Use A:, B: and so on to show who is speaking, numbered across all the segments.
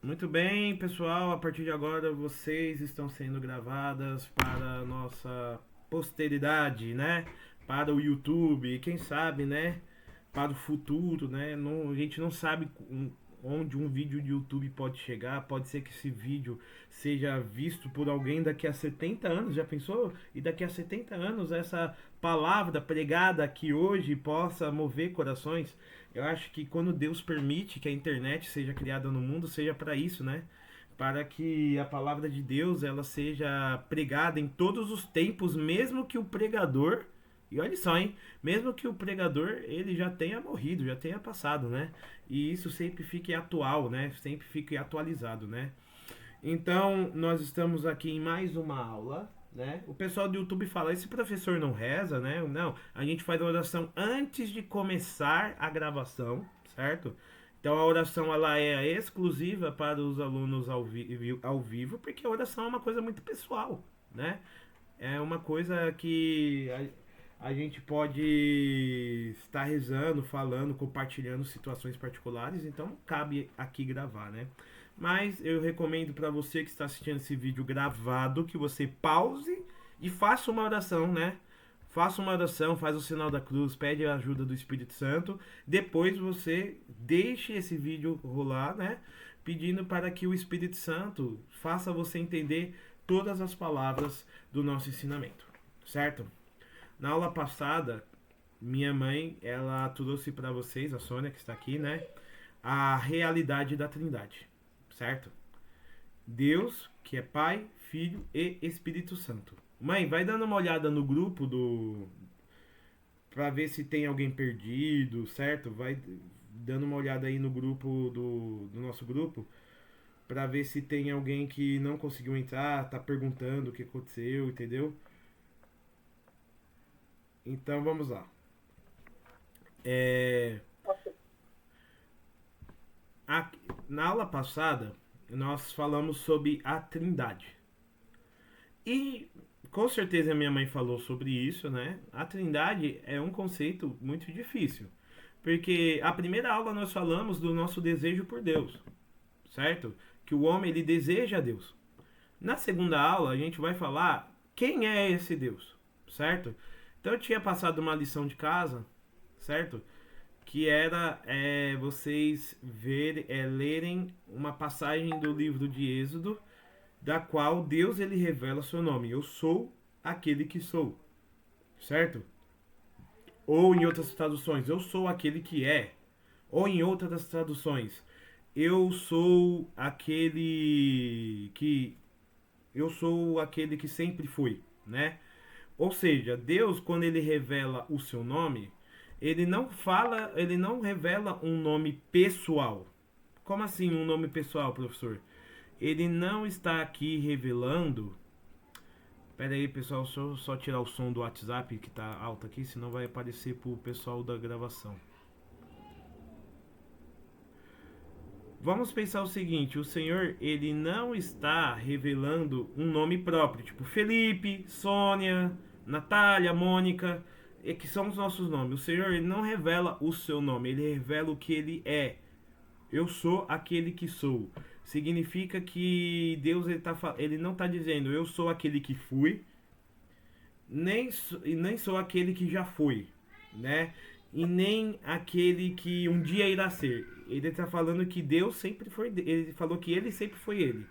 A: Muito bem, pessoal. A partir de agora vocês estão sendo gravadas para a nossa posteridade, né? Para o YouTube, e quem sabe, né? Para o futuro, né? A gente não sabe onde um vídeo de YouTube pode chegar. Pode ser que esse vídeo seja visto por alguém daqui a 70 anos. Já pensou? E daqui a 70 anos essa palavra pregada aqui hoje possa mover corações. Eu acho que quando Deus permite que a internet seja criada no mundo, seja para isso, né? Para que a palavra de Deus ela seja pregada em todos os tempos, mesmo que o pregador, e olha só, hein? Mesmo que o pregador ele já tenha morrido, já tenha passado, né? E isso sempre fique atual, né? Sempre fique atualizado, né? Então, nós estamos aqui em mais uma aula, né? O pessoal do YouTube fala, esse professor não reza, né? Não, a gente faz a oração antes de começar a gravação, certo? Então a oração ela é exclusiva para os alunos ao vivo, porque a oração é uma coisa muito pessoal, né? É uma coisa que a gente pode estar rezando, falando, compartilhando situações particulares, então cabe aqui gravar, né? Mas eu recomendo para você que está assistindo esse vídeo gravado que você pause e faça uma oração, né? Faça uma oração, faz o sinal da cruz, pede a ajuda do Espírito Santo. Depois você deixe esse vídeo rolar, né? Pedindo para que o Espírito Santo faça você entender todas as palavras do nosso ensinamento, certo? Na aula passada, minha mãe, ela trouxe para vocês, a Sônia que está aqui, né? A realidade da Trindade, certo? Deus, que é Pai, Filho e Espírito Santo. Mãe, vai dando uma olhada no grupo do para ver se tem alguém perdido, certo? Vai dando uma olhada aí no grupo do nosso grupo para ver se tem alguém que não conseguiu entrar, tá perguntando o que aconteceu, entendeu? Então vamos lá. É, a, na aula passada nós falamos sobre a Trindade. E com certeza minha mãe falou sobre isso, né? A Trindade é um conceito muito difícil. Porque a primeira aula nós falamos do nosso desejo por Deus, certo? Que o homem ele deseja Deus. Na segunda aula a gente vai falar quem é esse Deus, certo? Então eu tinha passado uma lição de casa, certo? Que era vocês lerem uma passagem do livro de Êxodo, da qual Deus ele revela seu nome. Eu sou aquele que sou, certo? Ou em outras traduções, eu sou aquele que é. Ou em outras traduções, eu sou aquele que sempre foi, né? Ou seja, Deus quando ele revela o seu nome, ele não revela um nome pessoal. Como assim um nome pessoal, professor? Ele não está aqui revelando. Pera aí, pessoal, só tirar o som do WhatsApp que tá alto aqui, senão vai aparecer pro pessoal da gravação. Vamos pensar o seguinte, o Senhor, ele não está revelando um nome próprio, tipo Felipe, Sônia, Natália, Mônica, que são os nossos nomes. O Senhor, ele não revela o seu nome, ele revela o que ele é. Eu sou aquele que sou. Significa que Deus ele não está dizendo eu sou aquele que fui, nem sou aquele que já foi, né? E nem aquele que um dia irá ser. Ele está falando que Deus sempre foi. Ele falou que ele sempre foi ele.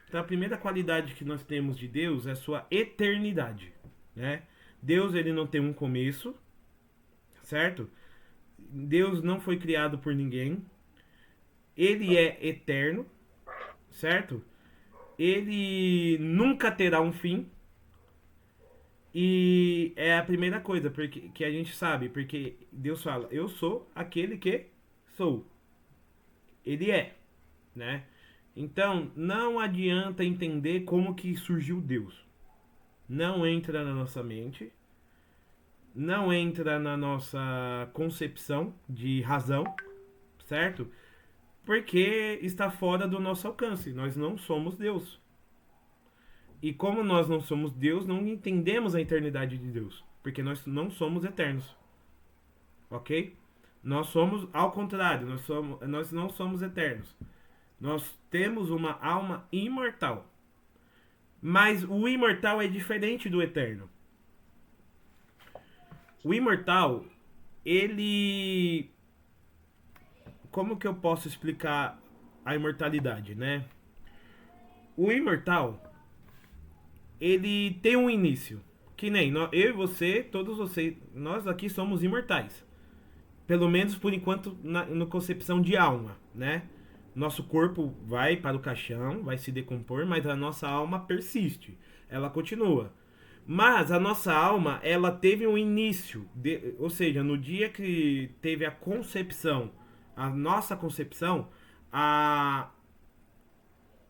A: Então a primeira qualidade que nós temos de Deus é a sua eternidade, né? Deus ele não tem um começo, certo? Deus não foi criado por ninguém. Ele é eterno, certo? Ele nunca terá um fim. E é a primeira coisa porque, que a gente sabe, porque Deus fala, eu sou aquele que sou. Ele é, né? Então, não adianta entender como que surgiu Deus. Não entra na nossa mente, não entra na nossa concepção de razão, certo? Porque está fora do nosso alcance. Nós não somos Deus. E como nós não somos Deus, não entendemos a eternidade de Deus, porque nós não somos eternos. Ok? Nós somos ao contrário, nós não somos eternos. Nós temos uma alma imortal. Mas o imortal é diferente do eterno. O imortal, ele. Como que eu posso explicar a imortalidade, né? O imortal, ele tem um início. Que nem eu e você, todos vocês, nós aqui somos imortais. Pelo menos por enquanto, na concepção de alma, né? Nosso corpo vai para o caixão, vai se decompor, mas a nossa alma persiste. Ela continua. Mas a nossa alma, ela teve um início, ou seja, no dia que teve a concepção, a nossa concepção, a,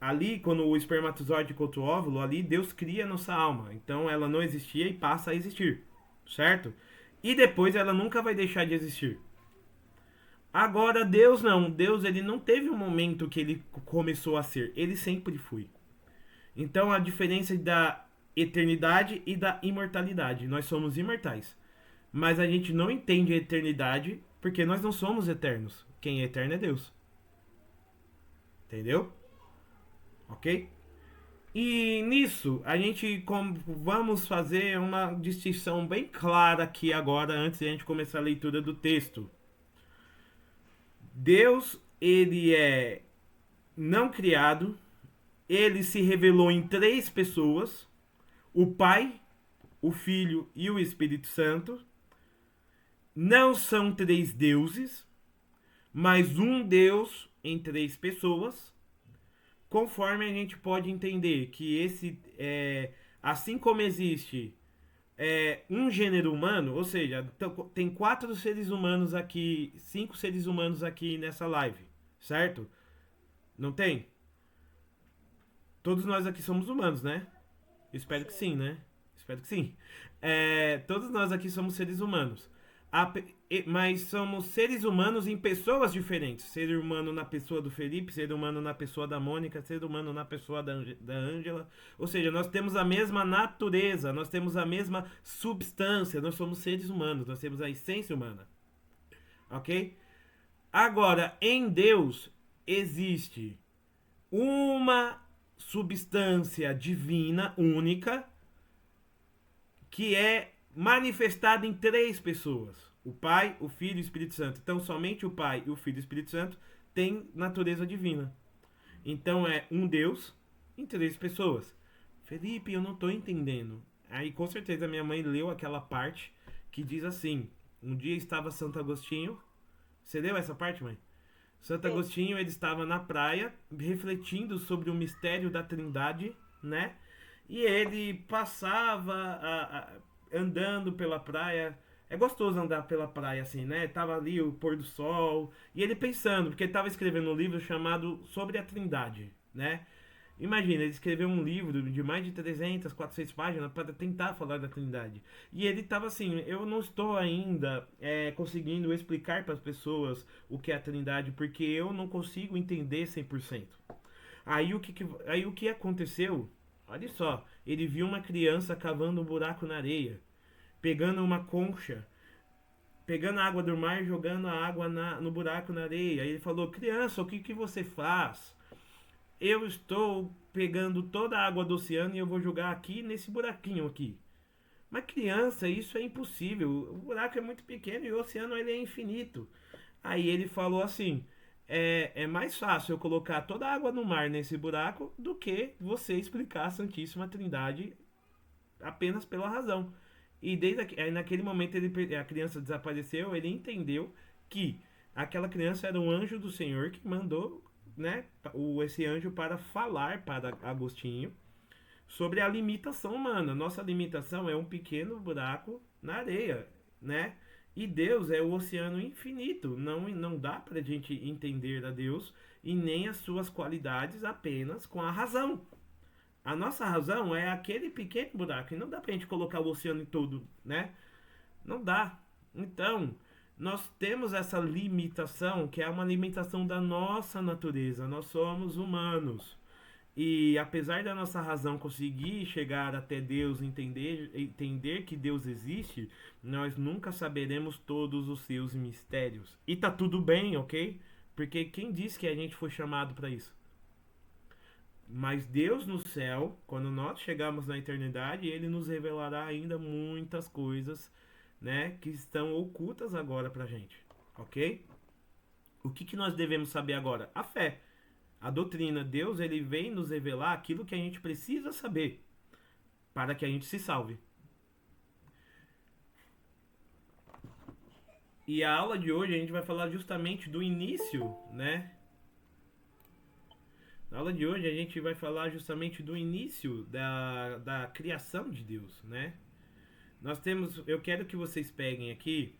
A: ali quando o espermatozoide encontra o óvulo, ali Deus cria a nossa alma. Então ela não existia e passa a existir, certo? E depois ela nunca vai deixar de existir. Agora Deus não, Deus ele não teve um momento que ele começou a ser, ele sempre foi. Então a diferença da eternidade e da imortalidade, nós somos imortais, mas a gente não entende a eternidade porque nós não somos eternos. Quem é eterno é Deus. Entendeu? Ok? E nisso a gente vamos fazer uma distinção bem clara aqui agora antes de a gente começar a leitura do texto. Deus, ele é não criado, ele se revelou em três pessoas: o Pai, o Filho e o Espírito Santo. Não são três deuses, mas um Deus em três pessoas. Conforme a gente pode entender que assim como existe um gênero humano, ou seja, tem 4 seres humanos aqui, 5 seres humanos aqui nessa live, certo? Não tem? Todos nós aqui somos humanos, né? Espero que sim, né? Espero que sim. Todos nós aqui somos seres humanos. Mas somos seres humanos em pessoas diferentes. Ser humano na pessoa do Felipe, ser humano na pessoa da Mônica, ser humano na pessoa da Ângela. Ou seja, nós temos a mesma natureza, nós temos a mesma substância, nós somos seres humanos, nós temos a essência humana. Ok? Agora, em Deus existe uma substância divina única que é manifestada em três pessoas: o Pai, o Filho e o Espírito Santo. Então, somente o Pai, o Filho e o Espírito Santo têm natureza divina. Então, é um Deus em três pessoas. Felipe, eu não estou entendendo. Aí, com certeza, minha mãe leu aquela parte que diz assim: um dia estava Santo Agostinho. Você leu essa parte, mãe? Santo Agostinho, ele estava na praia, refletindo sobre o mistério da Trindade, né? E ele passava andando pela praia. É gostoso andar pela praia assim, né? Tava ali o pôr do sol. E ele pensando, porque ele estava escrevendo um livro chamado Sobre a Trindade, né? Imagina, ele escreveu um livro de mais de 300, 400 páginas para tentar falar da Trindade. E ele estava assim: eu não estou ainda conseguindo explicar para as pessoas o que é a Trindade, porque eu não consigo entender 100%. Aí o que aconteceu? Olha só, ele viu uma criança cavando um buraco na areia, pegando uma concha, pegando a água do mar e jogando a água no buraco na areia. Aí ele falou: criança, o que você faz? Eu estou pegando toda a água do oceano e eu vou jogar aqui nesse buraquinho aqui. Mas criança, isso é impossível. O buraco é muito pequeno e o oceano ele é infinito. Aí ele falou assim: é mais fácil eu colocar toda a água no mar nesse buraco do que você explicar a Santíssima Trindade apenas pela razão. E aí naquele momento a criança desapareceu, ele entendeu que aquela criança era um anjo do Senhor que mandou, né, esse anjo para falar para Agostinho sobre a limitação humana. Nossa limitação é um pequeno buraco na areia, né? E Deus é o oceano infinito. Não dá para a gente entender a Deus e nem as suas qualidades apenas com a razão. A nossa razão é aquele pequeno buraco e não dá para a gente colocar o oceano em todo, né? Não dá. Então, nós temos essa limitação, que é uma limitação da nossa natureza. Nós somos humanos. E apesar da nossa razão conseguir chegar até Deus, entender que Deus existe, nós nunca saberemos todos os seus mistérios. E tá tudo bem, ok? Porque quem disse que a gente foi chamado para isso? Mas Deus no céu, quando nós chegarmos na eternidade, Ele nos revelará ainda muitas coisas, né, que estão ocultas agora pra gente, ok? O que nós devemos saber agora? A fé, a doutrina. Deus, ele vem nos revelar aquilo que a gente precisa saber para que a gente se salve. E a aula de hoje a gente vai falar justamente do início, né? Na aula de hoje a gente vai falar justamente do início da criação de Deus, né? Eu quero que vocês peguem aqui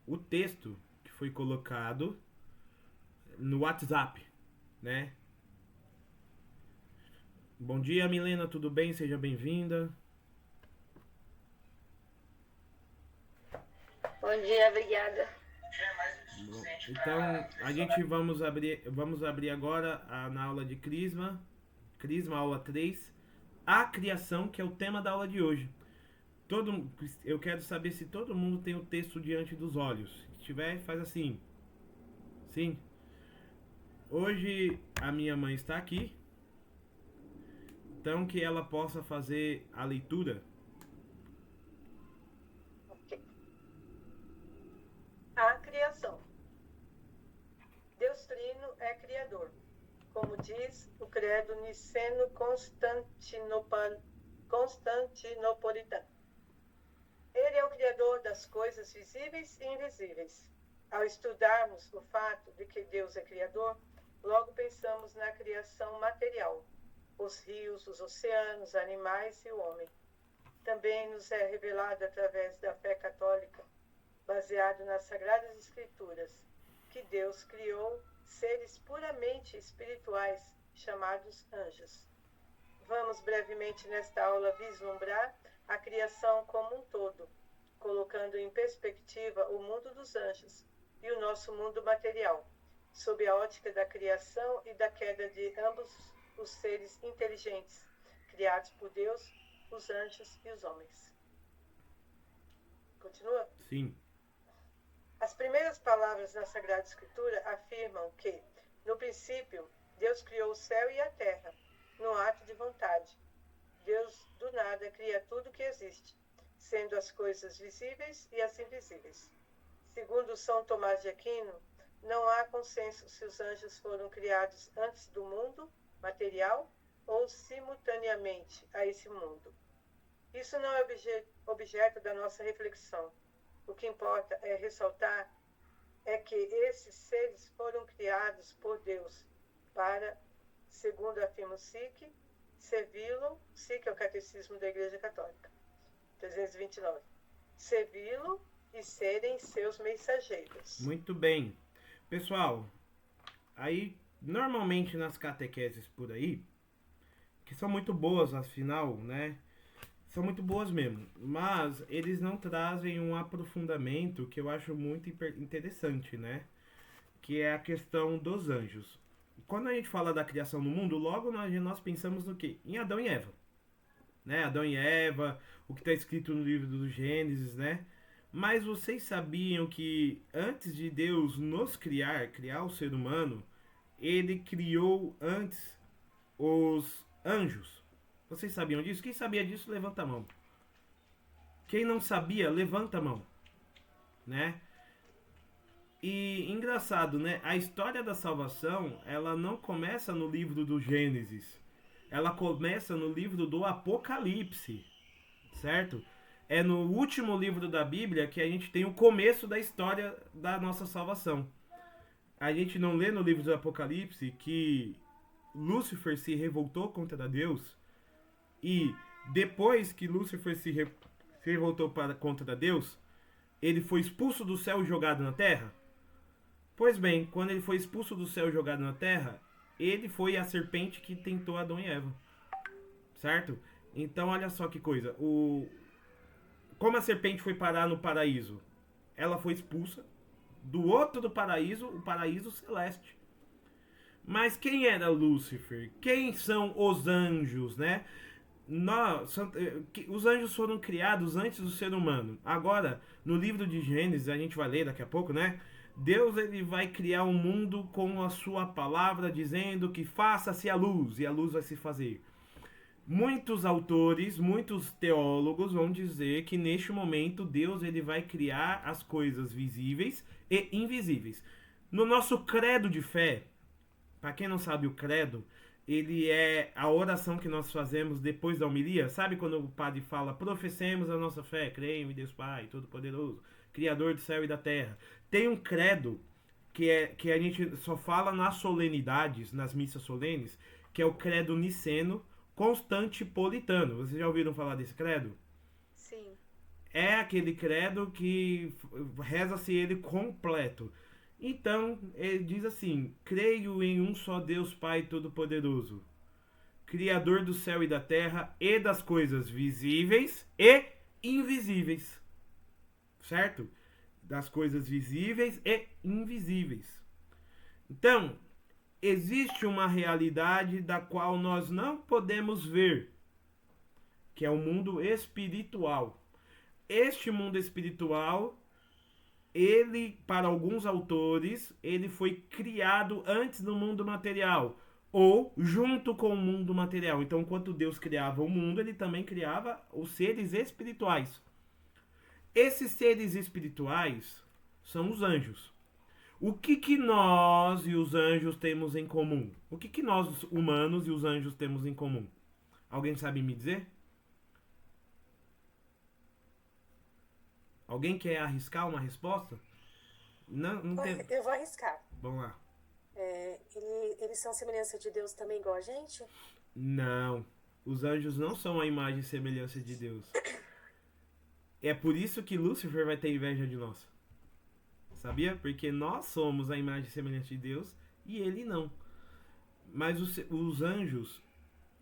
A: o texto que foi colocado no WhatsApp, né? Bom dia, Milena, tudo bem? Seja bem-vinda.
B: Bom dia, obrigada.
A: Bom, então, a gente vamos abrir agora na aula de Crisma, aula 3, a criação, que é o tema da aula de hoje. Eu quero saber se todo mundo tem o texto diante dos olhos. Se tiver, faz assim. Sim. Hoje a minha mãe está aqui, então que ela possa fazer a leitura.
B: Okay. A criação. Deus Trino é criador, como diz o credo niceno-constantinopolitano. Ele é o criador das coisas visíveis e invisíveis. Ao estudarmos o fato de que Deus é criador, logo pensamos na criação material, os rios, os oceanos, animais e o homem. Também nos é revelado através da fé católica, baseado nas Sagradas Escrituras, que Deus criou seres puramente espirituais, chamados anjos. Vamos brevemente nesta aula vislumbrar a criação como um todo, colocando em perspectiva o mundo dos anjos e o nosso mundo material, sob a ótica da criação e da queda de ambos os seres inteligentes, criados por Deus, os anjos e os homens. Continua?
A: Sim.
B: As primeiras palavras na Sagrada Escritura afirmam que, no princípio, Deus criou o céu e a terra, no ato de vontade. Deus, do nada, cria tudo que existe, sendo as coisas visíveis e as invisíveis. Segundo São Tomás de Aquino, não há consenso se os anjos foram criados antes do mundo material ou simultaneamente a esse mundo. Isso não é objeto da nossa reflexão. O que importa é ressaltar que esses seres foram criados por Deus para, segundo afirma o SIC, servi-lo, SIC é o Catecismo da Igreja Católica, 329, servi-lo e serem seus mensageiros.
A: Muito bem. Pessoal, aí, normalmente nas catequeses por aí, que são muito boas, afinal, né? São muito boas mesmo, mas eles não trazem um aprofundamento que eu acho muito interessante, né? Que é a questão dos anjos. Quando a gente fala da criação do mundo, logo nós pensamos no quê? Em Adão e Eva, né? Adão e Eva, o que está escrito no livro do Gênesis, né? Mas vocês sabiam que antes de Deus nos criar o ser humano, ele criou antes os anjos? Vocês sabiam disso? Quem sabia disso, levanta a mão. Quem não sabia, levanta a mão. Né? E engraçado, né? A história da salvação, ela não começa no livro do Gênesis. Ela começa no livro do Apocalipse. Certo? É no último livro da Bíblia que a gente tem o começo da história da nossa salvação. A gente não lê no livro do Apocalipse que Lúcifer se revoltou contra Deus. E depois que Lúcifer se revoltou contra Deus, ele foi expulso do céu e jogado na terra? Pois bem, quando ele foi expulso do céu e jogado na terra, ele foi a serpente que tentou Adão e Eva. Certo? Então olha só que coisa. Como a serpente foi parar no paraíso? Ela foi expulsa do outro do paraíso, o paraíso celeste. Mas quem era Lúcifer? Quem são os anjos, né? Os anjos foram criados antes do ser humano. Agora, no livro de Gênesis, a gente vai ler daqui a pouco, né? Deus ele vai criar um mundo com a sua palavra, dizendo que faça-se a luz, e a luz vai se fazer. Muitos autores, muitos teólogos vão dizer que neste momento Deus ele vai criar as coisas visíveis e invisíveis. No nosso credo de fé, para quem não sabe o credo, ele é a oração que nós fazemos depois da homilia. Sabe quando o padre fala, professemos a nossa fé, creio em Deus Pai, Todo-Poderoso, Criador do céu e da terra. Tem um credo que a gente só fala nas solenidades, nas missas solenes, que é o credo niceno constantipolitano. Vocês já ouviram falar desse credo?
B: Sim.
A: É aquele credo que reza-se ele completo. Então, ele diz assim: creio em um só Deus Pai Todo-Poderoso, Criador do céu e da terra e das coisas visíveis e invisíveis. Certo? Das coisas visíveis e invisíveis. Então, existe uma realidade da qual nós não podemos ver, que é o mundo espiritual. Este mundo espiritual, ele, para alguns autores, ele foi criado antes do mundo material, ou junto com o mundo material. Então, enquanto Deus criava o mundo, ele também criava os seres espirituais. Esses seres espirituais são os anjos. O que nós e os anjos temos em comum? O que nós, humanos e os anjos, temos em comum? Alguém sabe me dizer? Alguém quer arriscar uma resposta? Não tem...
B: Eu vou arriscar.
A: Vamos lá.
B: Eles são semelhança de Deus também igual a gente?
A: Não. Os anjos não são a imagem e semelhança de Deus. É por isso que Lúcifer vai ter inveja de nós. Sabia? Porque nós somos a imagem e semelhança de Deus e ele não. Mas os anjos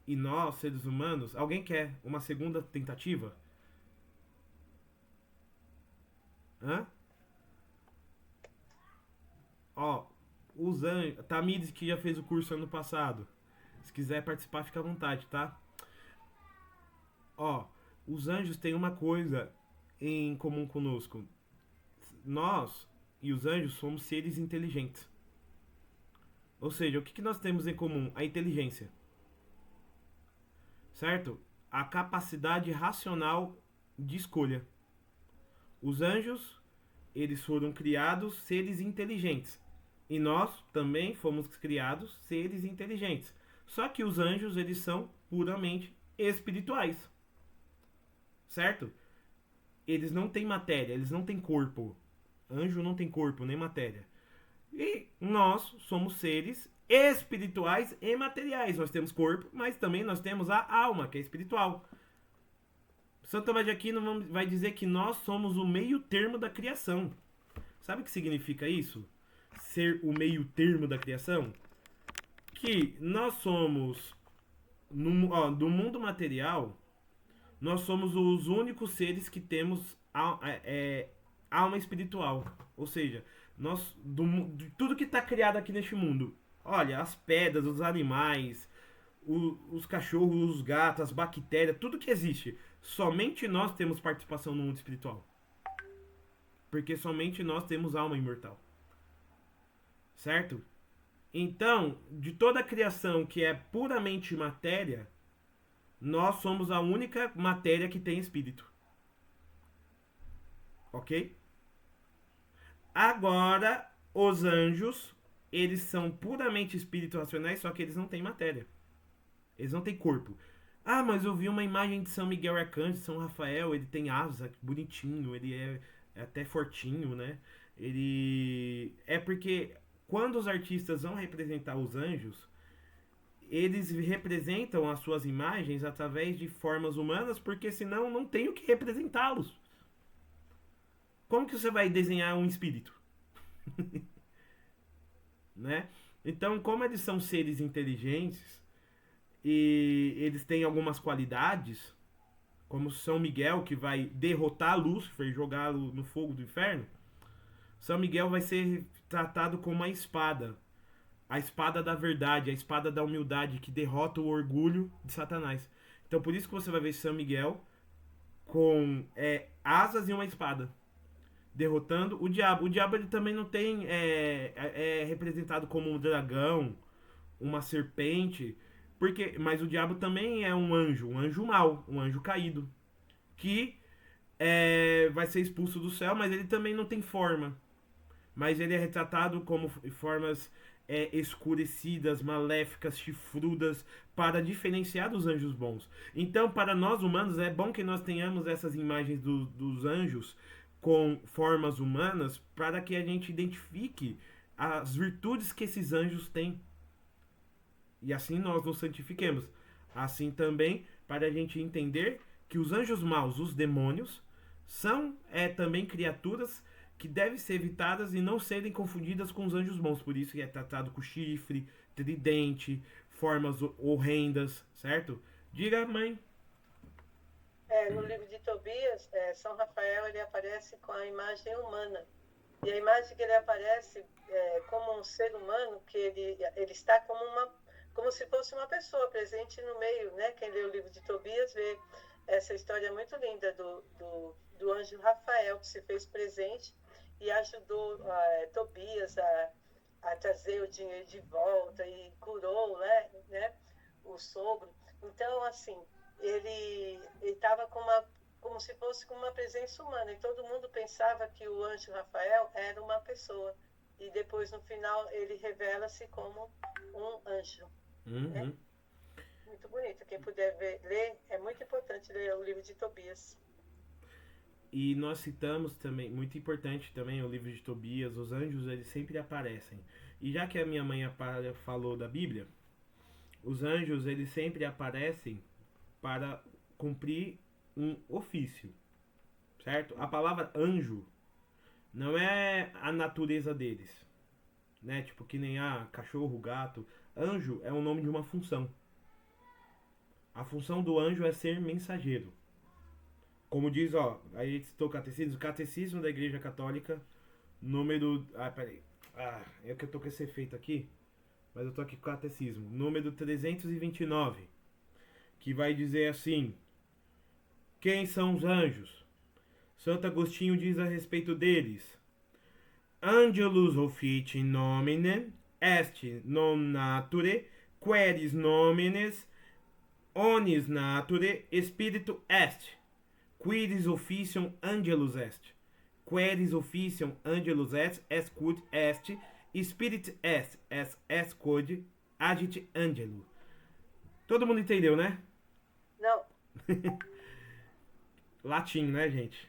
A: e nós, seres humanos... Alguém quer uma segunda tentativa? Hã? Ó, os anjos... Tamires, que já fez o curso ano passado. Se quiser participar, fica à vontade, tá? Ó, os anjos têm uma coisa em comum conosco. Nós e os anjos somos seres inteligentes. Ou seja, o que nós temos em comum? A inteligência. Certo? A capacidade racional de escolha. Os anjos, eles foram criados seres inteligentes. E nós também fomos criados seres inteligentes. Só que os anjos, eles são puramente espirituais. Certo? Eles não têm matéria, eles não têm corpo. Anjo não tem corpo, nem matéria. E nós somos seres espirituais e materiais. Nós temos corpo, mas também nós temos a alma, que é espiritual. Santo Tomás de Aquino vai dizer que nós somos o meio termo da criação. Sabe o que significa isso? Ser o meio termo da criação? Que nós somos, do mundo material, nós somos os únicos seres que temos alma espiritual. Ou seja, de tudo que está criado aqui neste mundo. Olha, as pedras, os animais, os cachorros, os gatos, as bactérias, tudo que existe. Somente nós temos participação no mundo espiritual. Porque somente nós temos alma imortal. Certo? Então, de toda a criação que é puramente matéria, nós somos a única matéria que tem espírito. Ok? Agora, os anjos, eles são puramente espíritos racionais, só que eles não têm matéria. Eles não têm corpo. Ah, mas eu vi uma imagem de São Miguel Arcanjo, São Rafael, ele tem asa, bonitinho, ele é até fortinho, né? É porque quando os artistas vão representar os anjos, eles representam as suas imagens através de formas humanas, porque senão não tem o que representá-los. Como que você vai desenhar um espírito? Né? Então, como eles são seres inteligentes e eles têm algumas qualidades, como São Miguel, que vai derrotar Lúcifer e jogá-lo no fogo do inferno, São Miguel vai ser tratado como uma espada. A espada da verdade, a espada da humildade, que derrota o orgulho de Satanás. Então, por isso que você vai ver São Miguel com asas e uma espada. derrotando o diabo. O diabo ele também não tem é representado como um dragão, uma serpente, porque mas o diabo também é um anjo mau, um anjo caído, que vai ser expulso do céu, mas ele também não tem forma. Mas ele é retratado como formas escurecidas, maléficas, chifrudas, para diferenciar dos anjos bons. Então, para nós humanos, é bom que nós tenhamos essas imagens dos anjos com formas humanas, para que a gente identifique as virtudes que esses anjos têm. E assim nós nos santifiquemos. Assim também, para a gente entender que os anjos maus, os demônios, são também criaturas que devem ser evitadas e não serem confundidas com os anjos bons. Por isso que é tratado com chifre, tridente, formas horrendas, certo? Diga, mãe.
B: No livro de Tobias, São Rafael ele aparece com a imagem humana. E a imagem que ele aparece como um ser humano, que ele está como se fosse uma pessoa presente no meio, né? Quem lê o livro de Tobias vê essa história muito linda do anjo Rafael, que se fez presente e ajudou Tobias a trazer o dinheiro de volta e curou, né, o sogro. Então, assim, ele estava como se fosse com uma presença humana, e todo mundo pensava que o anjo Rafael era uma pessoa. E depois, no final, ele revela-se como um anjo.
A: Uhum.
B: Né? Muito bonito. Quem puder ler, é muito importante ler o livro de Tobias.
A: E nós citamos também, muito importante também, o livro de Tobias, os anjos eles sempre aparecem. E já que a minha mãe falou da Bíblia, os anjos eles sempre aparecem para cumprir um ofício, certo? A palavra anjo não é a natureza deles, né? Tipo que nem cachorro, gato. Anjo é o nome de uma função. A função do anjo é ser mensageiro. Como diz, aí citou o catecismo da Igreja Católica, número. Peraí. É que eu tô com esse efeito aqui, mas eu tô aqui com o catecismo. Número 329, que vai dizer assim: quem são os anjos? Santo Agostinho diz a respeito deles: Angelus officii nomine est non nature, queris nomines onis nature spiritu est. Quidis officium angelus est. Queris officium angelus est, quod est, spirit est, quod agit angelo. Todo mundo entendeu, né?
B: Não.
A: Latim, né, gente?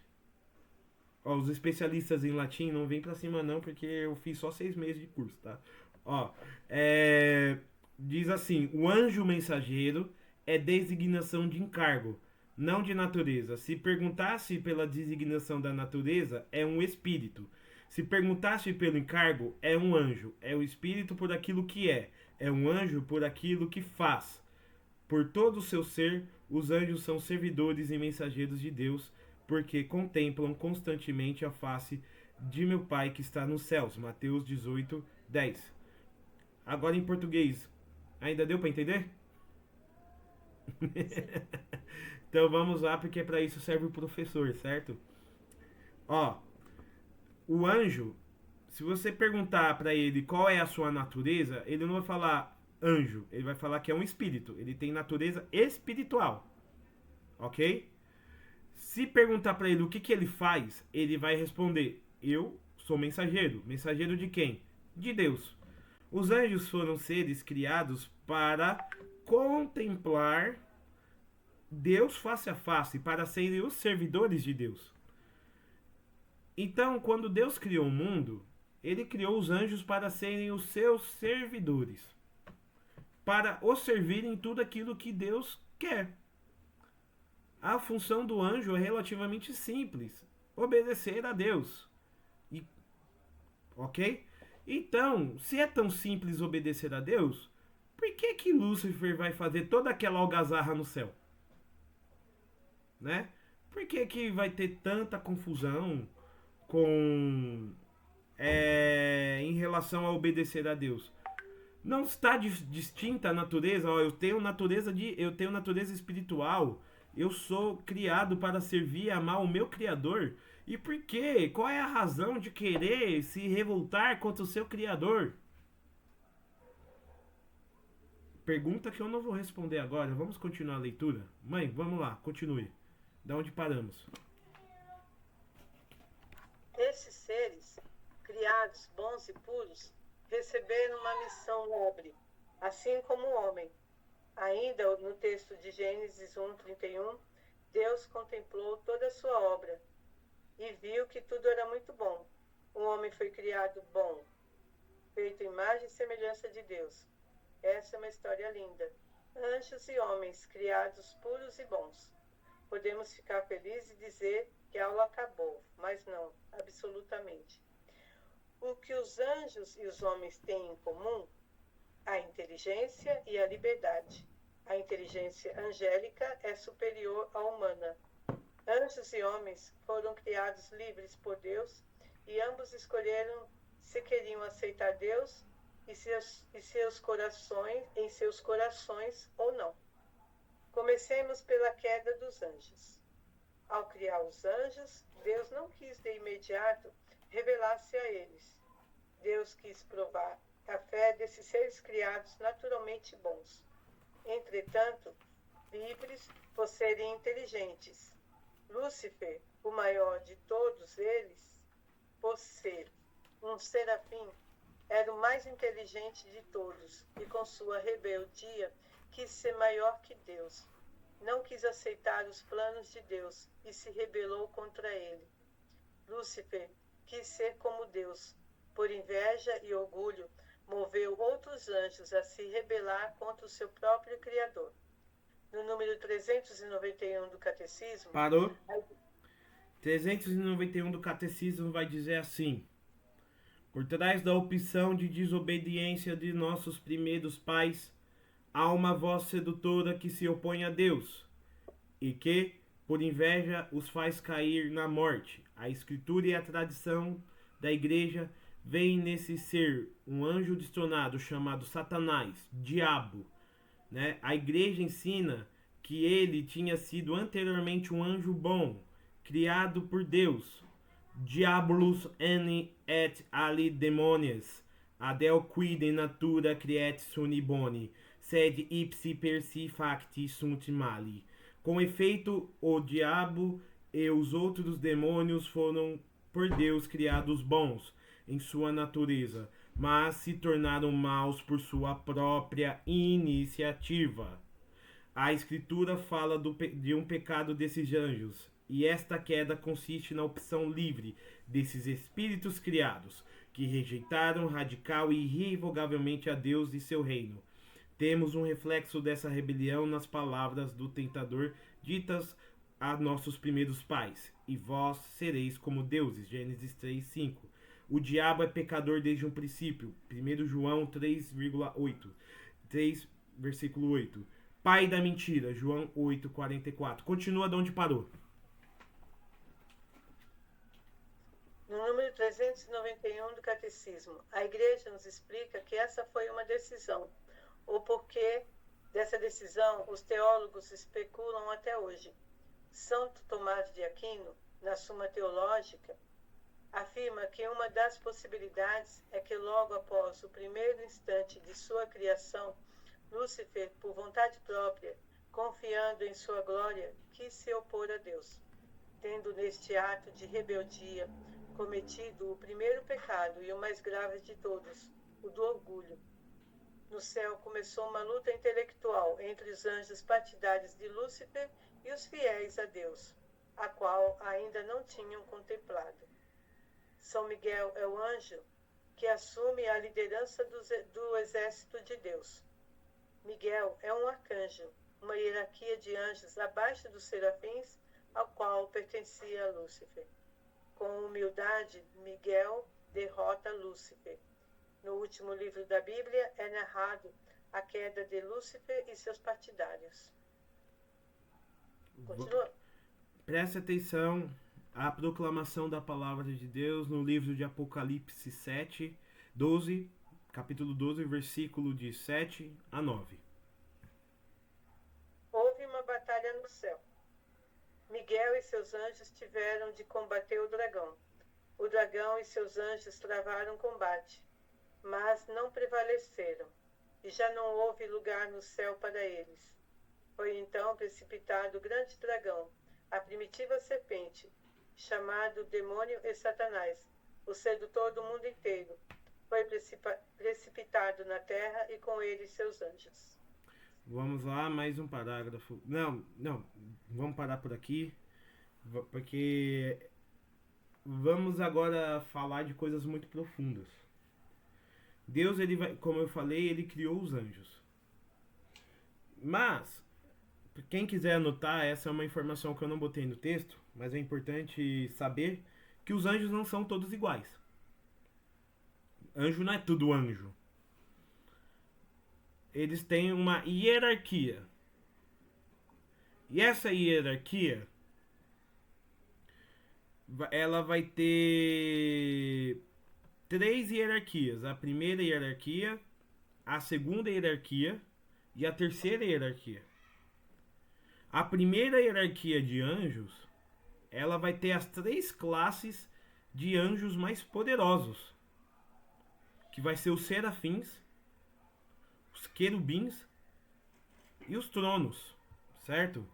A: Os especialistas em latim não vêm pra cima não, porque eu fiz só 6 meses de curso, tá? Diz assim: o anjo mensageiro é designação de encargo, não de natureza. Se perguntasse pela designação da natureza, é um espírito. Se perguntasse pelo encargo, é um anjo. É o espírito por aquilo que é um anjo por aquilo que faz. Por todo o seu ser, os anjos são servidores e mensageiros de Deus, porque contemplam constantemente a face de meu Pai que está nos céus. Mateus 18, 10. Agora em português, ainda deu para entender? Então vamos lá, porque para isso serve o professor, certo? O anjo, se você perguntar para ele qual é a sua natureza, ele não vai falar anjo, ele vai falar que é um espírito. Ele tem natureza espiritual, ok? Se perguntar para ele o que ele faz, ele vai responder: eu sou mensageiro. Mensageiro de quem? De Deus. Os anjos foram seres criados para contemplar Deus face a face, para serem os servidores de Deus. Então, quando Deus criou o mundo, ele criou os anjos para serem os seus servidores, para os servirem em tudo aquilo que Deus quer. A função do anjo é relativamente simples: obedecer a Deus. Ok? Então, se é tão simples obedecer a Deus, por que Lúcifer vai fazer toda aquela algazarra no céu? Né? Por que vai ter tanta confusão em relação a obedecer a Deus? Não está distinta a natureza? Eu tenho natureza espiritual. Eu sou criado para servir e amar o meu Criador. E por quê? Qual é a razão de querer se revoltar contra o seu Criador? Pergunta que eu não vou responder agora. Vamos continuar a leitura? Mãe, vamos lá, continue. Da onde paramos?
B: Esses seres, criados bons e puros, receberam uma missão nobre, assim como o homem. Ainda no texto de Gênesis 1:31, Deus contemplou toda a sua obra e viu que tudo era muito bom. O homem foi criado bom, feito à imagem e semelhança de Deus. Essa é uma história linda. Anjos e homens criados puros e bons. Podemos ficar felizes e dizer que a aula acabou, mas não, absolutamente. O que os anjos e os homens têm em comum? A inteligência e a liberdade. A inteligência angélica é superior à humana. Anjos e homens foram criados livres por Deus e ambos escolheram se queriam aceitar Deus em seus corações ou não. Comecemos pela queda dos anjos. Ao criar os anjos, Deus não quis de imediato revelar-se a eles. Deus quis provar a fé desses seres criados naturalmente bons. Entretanto, livres por serem inteligentes. Lúcifer, o maior de todos eles, por ser um serafim, era o mais inteligente de todos e com sua rebeldia quis ser maior que Deus. Não quis aceitar os planos de Deus e se rebelou contra ele. Lúcifer quis ser como Deus. Por inveja e orgulho, moveu outros anjos a se rebelar contra o seu próprio Criador. No número 391 do Catecismo...
A: Parou? 391 do Catecismo vai dizer assim: por trás da opção de desobediência de nossos primeiros pais, há uma voz sedutora que se opõe a Deus e que, por inveja, os faz cair na morte. A Escritura e a tradição da Igreja veem nesse ser um anjo destronado chamado Satanás, diabo. Né? A Igreja ensina que ele tinha sido anteriormente um anjo bom, criado por Deus. Diabolus et ali demonias, ad quid natura creat suni boni, sed ipsi per si facti sunt mali. Com efeito, o diabo e os outros demônios foram por Deus criados bons em sua natureza, mas se tornaram maus por sua própria iniciativa. A Escritura fala de um pecado desses anjos, e esta queda consiste na opção livre desses espíritos criados, que rejeitaram radical e irrevogavelmente a Deus e seu reino. Temos um reflexo dessa rebelião nas palavras do tentador ditas a nossos primeiros pais: e vós sereis como deuses. Gênesis 3:5. O diabo é pecador desde um princípio. 1 João 3,8. 3, versículo 8. Pai da mentira. João 8,44. Continua de onde parou.
B: No número 391 do Catecismo, a Igreja nos explica que essa foi uma decisão. O porquê dessa decisão, os teólogos especulam até hoje. Santo Tomás de Aquino, na Suma Teológica, afirma que uma das possibilidades é que logo após o primeiro instante de sua criação, Lúcifer, por vontade própria, confiando em sua glória, quis se opor a Deus, tendo neste ato de rebeldia cometido o primeiro pecado e o mais grave de todos, o do orgulho. No céu começou uma luta intelectual entre os anjos partidários de Lúcifer e os fiéis a Deus, a qual ainda não tinham contemplado. São Miguel é o anjo que assume a liderança do exército de Deus. Miguel é um arcanjo, uma hierarquia de anjos abaixo dos serafins, ao qual pertencia Lúcifer. Com humildade, Miguel derrota Lúcifer. No último livro da Bíblia é narrado a queda de Lúcifer e seus partidários. Continua.
A: Preste atenção à proclamação da palavra de Deus no livro de Apocalipse 12, capítulo 12, versículo de 7 a 9.
B: Houve uma batalha no céu. Miguel e seus anjos tiveram de combater o dragão. O dragão e seus anjos travaram combate, mas não prevaleceram, e já não houve lugar no céu para eles. Foi então precipitado o grande dragão, a primitiva serpente, chamado Demônio e Satanás, o sedutor do mundo inteiro. Foi precipitado na terra e com ele seus anjos.
A: Vamos lá, mais um parágrafo. Não, vamos parar por aqui, porque vamos agora falar de coisas muito profundas. Deus, ele vai, como eu falei, ele criou os anjos. Mas, quem quiser anotar, essa é uma informação que eu não botei no texto, mas é importante saber que os anjos não são todos iguais. Anjo não é tudo anjo. Eles têm uma hierarquia. E essa hierarquia, ela vai ter 3 hierarquias. A primeira hierarquia, a segunda hierarquia e a terceira hierarquia. A primeira hierarquia de anjos, ela vai ter as 3 classes de anjos mais poderosos, que vai ser os serafins, os querubins e os tronos, certo?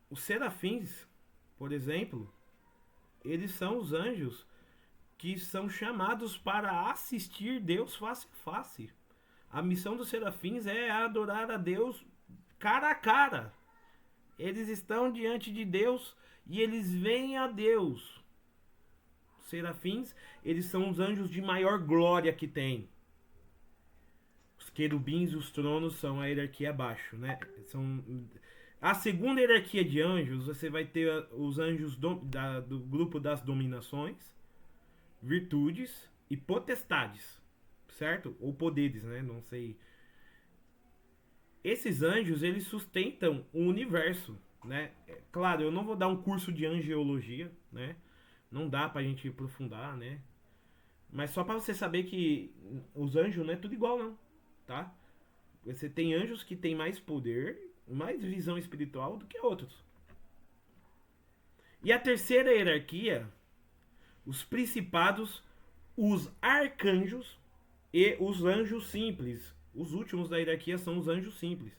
A: Os serafins, por exemplo, eles são os anjos que são chamados para assistir Deus face a face. A missão dos serafins é adorar a Deus cara a cara. Eles estão diante de Deus e eles veem a Deus. Os serafins, eles são os anjos de maior glória que tem. Os querubins e os tronos são a hierarquia abaixo, né? A segunda hierarquia de anjos, você vai ter os anjos do grupo das dominações, virtudes e potestades, certo? Ou poderes, né? Não sei. Esses anjos, eles sustentam o universo, né? Claro, eu não vou dar um curso de angeologia, né? Não dá pra gente aprofundar, né? Mas só pra você saber que os anjos não é tudo igual, não, tá? Você tem anjos que têm mais poder, mais visão espiritual do que outros. E a terceira hierarquia, os principados, os arcanjos e os anjos simples. Os últimos da hierarquia são os anjos simples.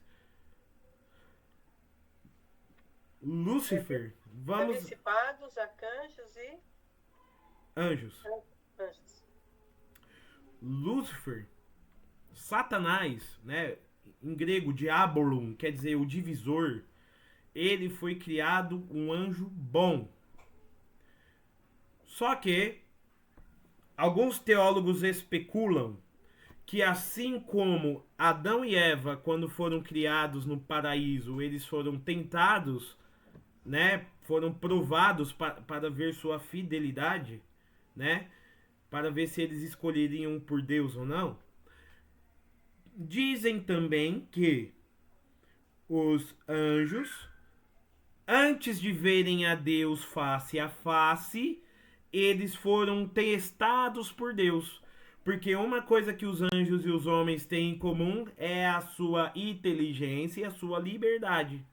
A: Lúcifer, vamos...
B: Principados, arcanjos e...
A: Anjos.
B: Anjos.
A: Lúcifer, Satanás, né? Em grego, diabolum, quer dizer o divisor. Ele foi criado um anjo bom. Só que alguns teólogos especulam que assim como Adão e Eva, quando foram criados no paraíso, eles foram tentados, né? Foram provados para ver sua fidelidade, né? Para ver se eles escolheriam por Deus ou não. Dizem também que os anjos, antes de verem a Deus face a face, eles foram testados por Deus. Porque uma coisa que os anjos e os homens têm em comum é a sua inteligência e a sua liberdade.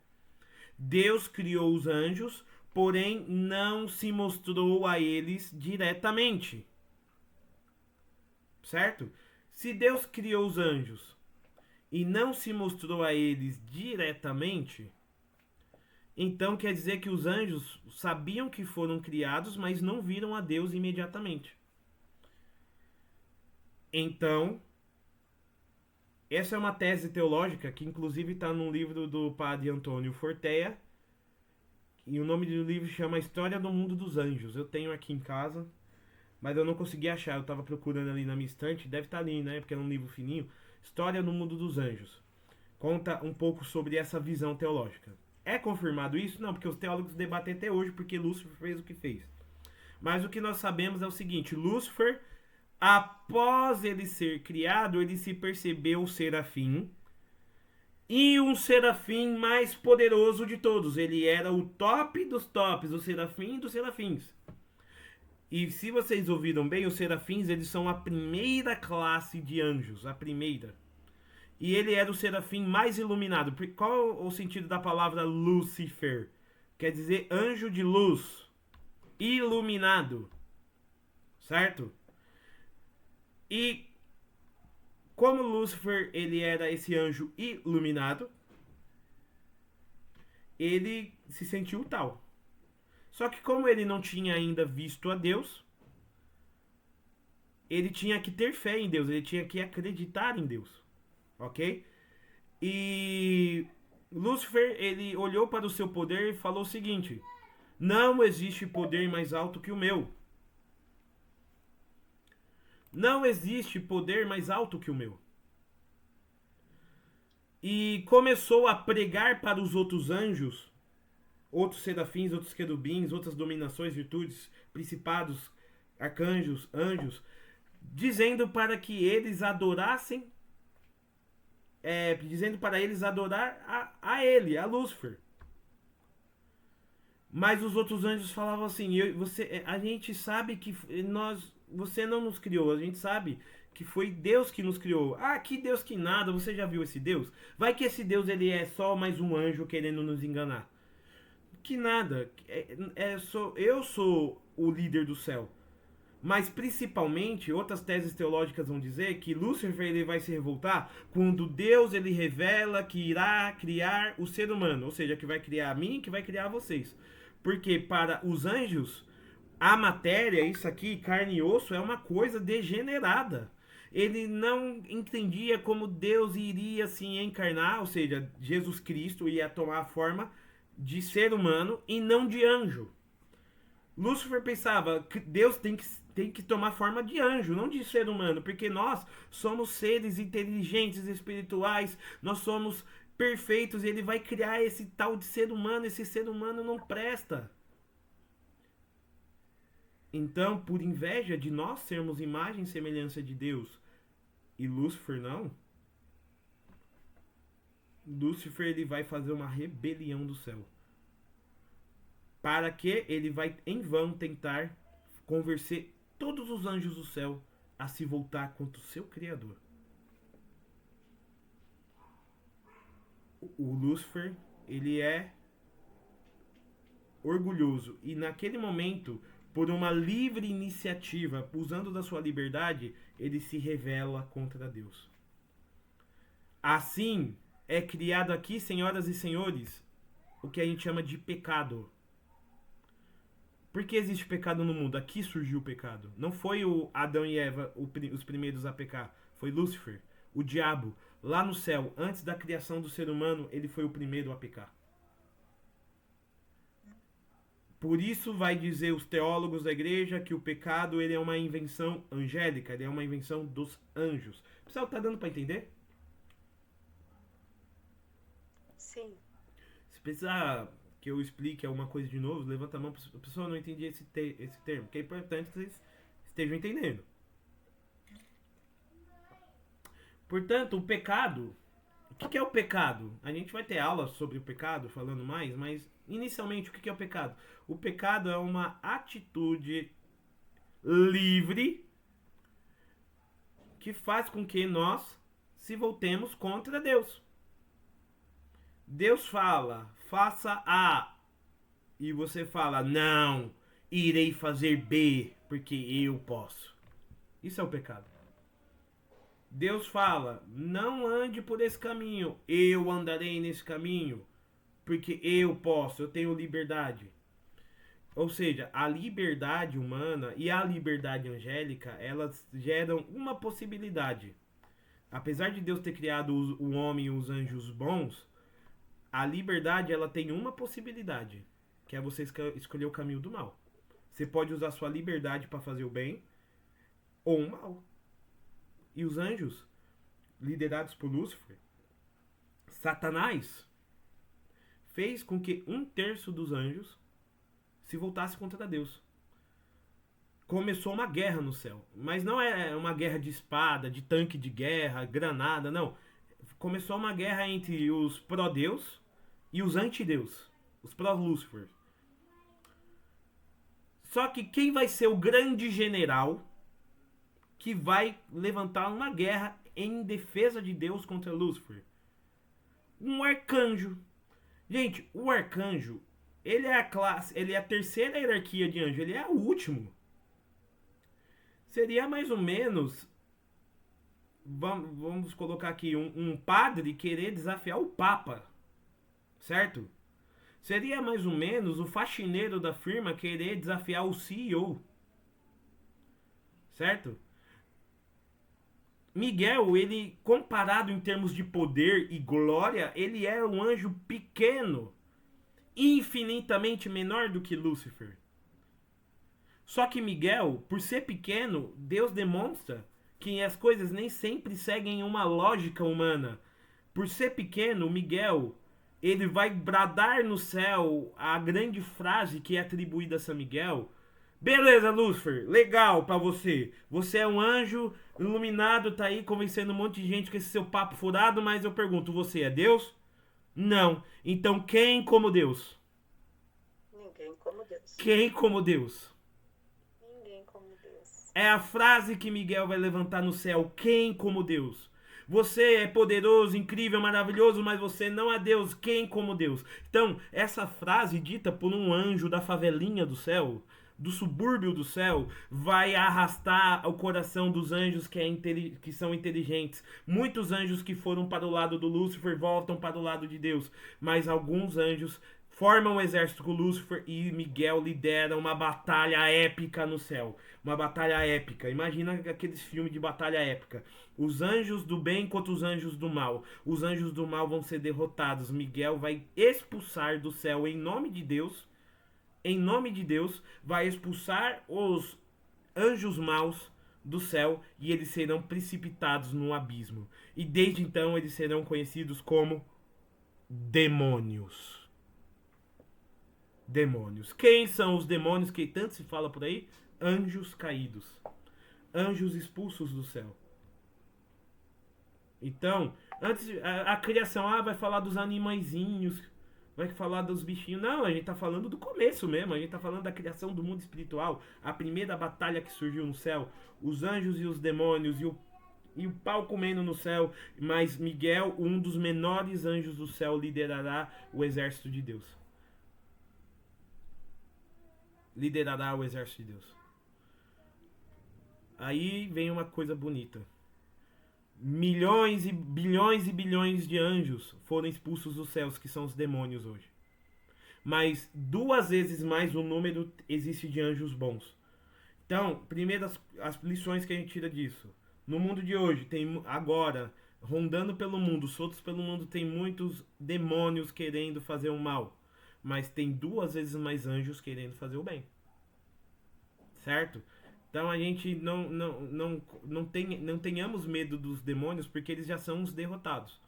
A: Deus criou os anjos, porém não se mostrou a eles diretamente. Certo? Se Deus criou os anjos e não se mostrou a eles diretamente, então quer dizer que os anjos sabiam que foram criados, mas não viram a Deus imediatamente. Então, essa é uma tese teológica que inclusive está num livro do padre Antônio Fortea. E o nome do livro chama História do Mundo dos Anjos. Eu tenho aqui em casa, mas eu não consegui achar. Eu estava procurando ali na minha estante. Deve estar ali, né? Porque é um livro fininho. História do Mundo dos Anjos. Conta um pouco sobre essa visão teológica. É confirmado isso? Não, porque os teólogos debatem até hoje porque Lúcifer fez o que fez. Mas o que nós sabemos é o seguinte. Lúcifer, após ele ser criado, ele se percebeu serafim. E um serafim mais poderoso de todos. Ele era o top dos tops, o serafim dos serafins. E se vocês ouviram bem, os serafins, eles são a primeira classe de anjos. A primeira. E ele era o serafim mais iluminado. Qual o sentido da palavra Lúcifer? Quer dizer anjo de luz, iluminado, certo? E como Lúcifer ele era esse anjo iluminado, ele se sentiu tal. Só que como ele não tinha ainda visto a Deus, ele tinha que ter fé em Deus, ele tinha que acreditar em Deus, ok? E Lúcifer ele olhou para o seu poder e falou o seguinte: não existe poder mais alto que o meu. Não existe poder mais alto que o meu. E começou a pregar para os outros anjos, outros serafins, outros querubins, outras dominações, virtudes, principados, arcanjos, anjos, dizendo para que eles adorassem, dizendo para eles adorar a ele, a Lúcifer. Mas os outros anjos falavam assim: a gente sabe que você não nos criou, a gente sabe que foi Deus que nos criou. Ah, que Deus que nada, você já viu esse Deus? Vai que esse Deus ele é só mais um anjo querendo nos enganar. Que nada, eu sou o líder do céu. Mas principalmente, outras teses teológicas vão dizer que Lúcifer ele vai se revoltar quando Deus ele revela que irá criar o ser humano, ou seja, que vai criar a mim, que vai criar vocês. Porque para os anjos, a matéria, isso aqui, carne e osso, é uma coisa degenerada. Ele não entendia como Deus iria se encarnar, ou seja, Jesus Cristo ia tomar a forma de ser humano e não de anjo. Lúcifer pensava que Deus tem que tomar forma de anjo, não de ser humano, porque nós somos seres inteligentes, espirituais, nós somos perfeitos, e ele vai criar esse tal de ser humano, esse ser humano não presta. Então, por inveja de nós sermos imagem e semelhança de Deus e Lúcifer não, Lúcifer ele vai fazer uma rebelião do céu. Para que ele vai em vão tentar convencer todos os anjos do céu a se voltar contra o seu Criador. O Lúcifer, ele é orgulhoso e naquele momento, por uma livre iniciativa, usando da sua liberdade, ele se rebela contra Deus. Assim, é criado aqui, senhoras e senhores, o que a gente chama de pecado. Por que existe pecado no mundo? Aqui surgiu o pecado. Não foi o Adão e Eva os primeiros a pecar. Foi Lúcifer, o diabo. Lá no céu, antes da criação do ser humano, ele foi o primeiro a pecar. Por isso vai dizer os teólogos da igreja que o pecado ele é uma invenção angélica, ele é uma invenção dos anjos. Pessoal, tá dando para entender?
B: Sim.
A: Se precisar que eu explique alguma coisa de novo, levanta a mão. A pessoa não entendia esse termo, que é importante que vocês estejam entendendo. Portanto, o pecado... O que é o pecado? A gente vai ter aula sobre o pecado, falando mais, mas inicialmente o que é o pecado? O pecado é uma atitude livre que faz com que nós se voltemos contra Deus. Deus fala, faça A, e você fala, não, irei fazer B, porque eu posso. Isso é o pecado. Deus fala, não ande por esse caminho, eu andarei nesse caminho, porque eu posso, eu tenho liberdade. Ou seja, a liberdade humana e a liberdade angélica, elas geram uma possibilidade. Apesar de Deus ter criado o homem e os anjos bons, a liberdade ela tem uma possibilidade, que é você escolher o caminho do mal. Você pode usar sua liberdade para fazer o bem ou o mal. E os anjos, liderados por Lúcifer, Satanás, fez com que 1/3 dos anjos se voltasse contra Deus. Começou uma guerra no céu. Mas não é uma guerra de espada, de tanque de guerra, granada, não. Começou uma guerra entre os pró-Deus e os anti-Deus, os pró-Lúcifer. Só que quem vai ser o grande general que vai levantar uma guerra em defesa de Deus contra Lúcifer? Um arcanjo. Gente, o arcanjo, ele é a classe, ele é a terceira hierarquia de anjo, ele é o último. Seria mais ou menos, vamos colocar aqui, um padre querer desafiar o Papa, certo? Seria mais ou menos o faxineiro da firma querer desafiar o CEO, certo? Miguel, ele, comparado em termos de poder e glória, ele é um anjo pequeno, infinitamente menor do que Lúcifer. Só que Miguel, por ser pequeno, Deus demonstra que as coisas nem sempre seguem uma lógica humana. Por ser pequeno, Miguel, ele vai bradar no céu a grande frase que é atribuída a São Miguel. Beleza, Lúcifer, legal pra você. Você é um anjo iluminado, tá aí convencendo um monte de gente com esse seu papo furado, mas eu pergunto, você é Deus? Não. Então quem como Deus?
B: Ninguém como Deus.
A: Quem como Deus?
B: Ninguém como Deus.
A: É a frase que Miguel vai levantar no céu. Quem como Deus? Você é poderoso, incrível, maravilhoso, mas você não é Deus. Quem como Deus? Então, essa frase dita por um anjo da favelinha do céu, do subúrbio do céu, vai arrastar o coração dos anjos que são inteligentes. Muitos anjos que foram para o lado do Lúcifer voltam para o lado de Deus, mas alguns anjos formam um exército com Lúcifer e Miguel lidera uma batalha épica no céu. Uma batalha épica. Imagina aqueles filmes de batalha épica. Os anjos do bem contra os anjos do mal. Os anjos do mal vão ser derrotados. Miguel vai expulsar do céu em nome de Deus. Em nome de Deus, vai expulsar os anjos maus do céu e eles serão precipitados no abismo. E desde então eles serão conhecidos como demônios. Demônios. Quem são os demônios que tanto se fala por aí? Anjos caídos. Anjos expulsos do céu. Então, antes a criação, vai falar dos animaizinhos, vai falar dos bichinhos. Não, a gente tá falando do começo mesmo. A gente tá falando da criação do mundo espiritual. A primeira batalha que surgiu no céu. Os anjos e os demônios e o pau comendo no céu. Mas Miguel, um dos menores anjos do céu, liderará o exército de Deus. Liderará o exército de Deus. Aí vem uma coisa bonita. Milhões e bilhões de anjos foram expulsos dos céus, que são os demônios hoje. Mas 2 vezes mais o número existe de anjos bons. Então, primeiras as lições que a gente tira disso. No mundo de hoje, tem agora, rondando pelo mundo, soltos pelo mundo, tem muitos demônios querendo fazer o mal. Mas tem 2 vezes mais anjos querendo fazer o bem. Certo? Então a gente não tenhamos medo dos demônios, porque eles já são os derrotados.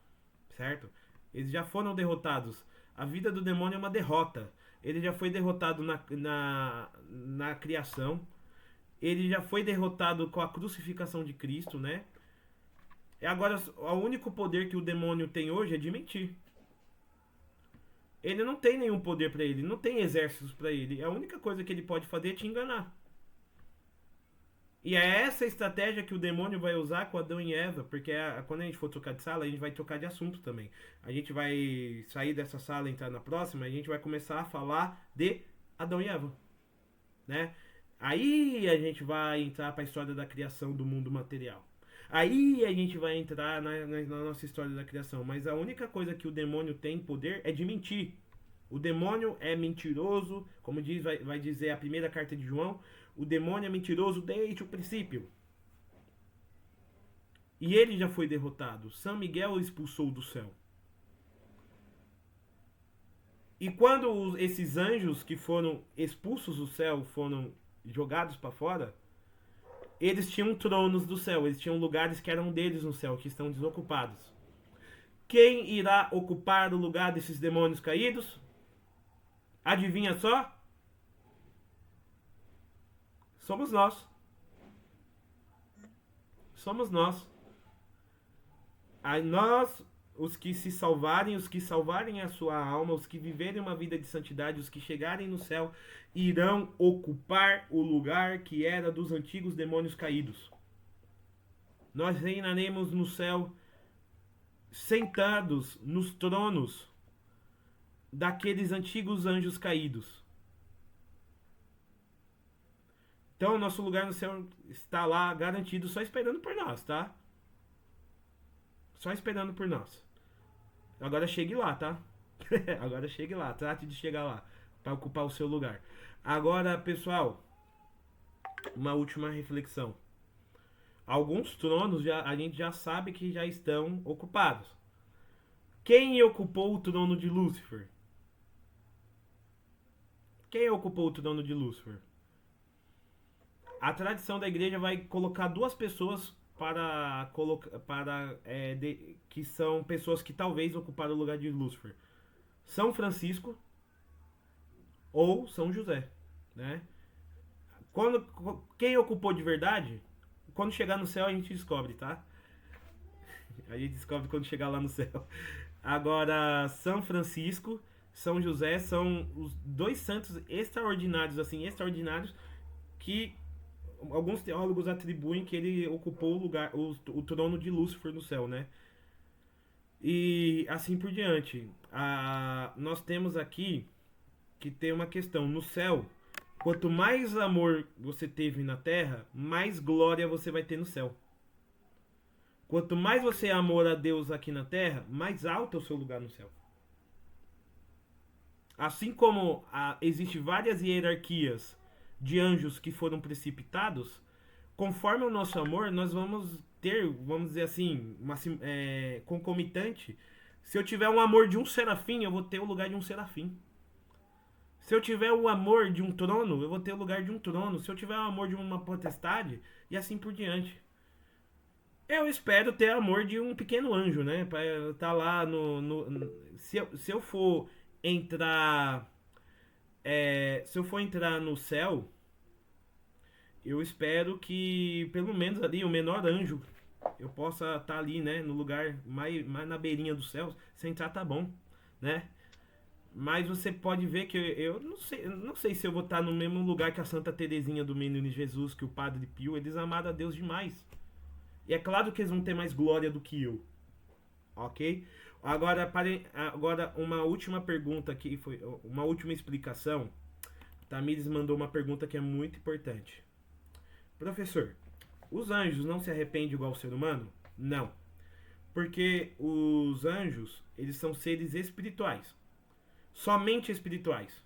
A: Certo? Eles já foram derrotados. A vida do demônio é uma derrota. Ele já foi derrotado na criação. Ele já foi derrotado com a crucificação de Cristo, né? E agora, o único poder que o demônio tem hoje é de mentir. Ele não tem nenhum poder pra ele, não tem exércitos pra ele. A única coisa que ele pode fazer é te enganar. E é essa estratégia que o demônio vai usar com Adão e Eva, porque quando a gente for trocar de sala, a gente vai trocar de assunto também. A gente vai sair dessa sala e entrar na próxima, a gente vai começar a falar de Adão e Eva, né? Aí a gente vai entrar para a história da criação do mundo material. Aí a gente vai entrar na nossa história da criação. Mas a única coisa que o demônio tem poder é de mentir. O demônio é mentiroso, como vai dizer a primeira carta de João. O demônio é mentiroso desde o princípio. E ele já foi derrotado. São Miguel o expulsou do céu. E quando esses anjos que foram expulsos do céu foram jogados para fora, eles tinham tronos do céu. Eles tinham lugares que eram deles no céu, que estão desocupados. Quem irá ocupar o lugar desses demônios caídos? Adivinha só? Somos nós. Somos nós. Aí nós, os que se salvarem, os que salvarem a sua alma, os que viverem uma vida de santidade, os que chegarem no céu, irão ocupar o lugar que era dos antigos demônios caídos. Nós reinaremos no céu sentados nos tronos daqueles antigos anjos caídos. Então, nosso lugar no céu está lá garantido, só esperando por nós, tá? Só esperando por nós. Agora chegue lá, tá? Agora chegue lá, trate de chegar lá para ocupar o seu lugar. Agora, pessoal, uma última reflexão. Alguns tronos a gente já sabe que já estão ocupados. Quem ocupou o trono de Lúcifer? Quem ocupou o trono de Lúcifer? A tradição da igreja vai colocar duas pessoas que são pessoas que talvez ocuparam o lugar de Lúcifer. São Francisco ou São José, né? Quem ocupou de verdade, quando chegar no céu a gente descobre, tá? A gente descobre quando chegar lá no céu. Agora, São Francisco, São José são os dois santos extraordinários, assim, extraordinários, que alguns teólogos atribuem que ele ocupou o trono de Lúcifer no céu, né? E assim por diante. Nós temos aqui que tem uma questão. No céu, quanto mais amor você teve na terra, mais glória você vai ter no céu. Quanto mais você amor a Deus aqui na terra, mais alto é o seu lugar no céu. Assim como existe várias hierarquias de anjos que foram precipitados, conforme o nosso amor, nós vamos ter, vamos dizer assim, concomitante. Se eu tiver um amor de um serafim, eu vou ter o lugar de um serafim. Se eu tiver o amor de um trono, eu vou ter o lugar de um trono. Se eu tiver o amor de uma potestade, e assim por diante. Eu espero ter amor de um pequeno anjo, né? Pra estar lá se eu for entrar. Se eu for entrar no céu, eu espero que pelo menos ali o menor anjo eu possa estar ali, né? No lugar mais na beirinha do céu. Se entrar tá bom, né? Mas você pode ver que eu não sei se eu vou estar no mesmo lugar que a Santa Teresinha do Menino Jesus, que o Padre Pio. Eles amaram a Deus demais. E é claro que eles vão ter mais glória do que eu. Ok? Agora uma última pergunta aqui, uma última explicação. Tamires mandou uma pergunta que é muito importante. Professor, os anjos não se arrependem igual ao ser humano? Não. Porque os anjos, eles são seres espirituais. Somente espirituais.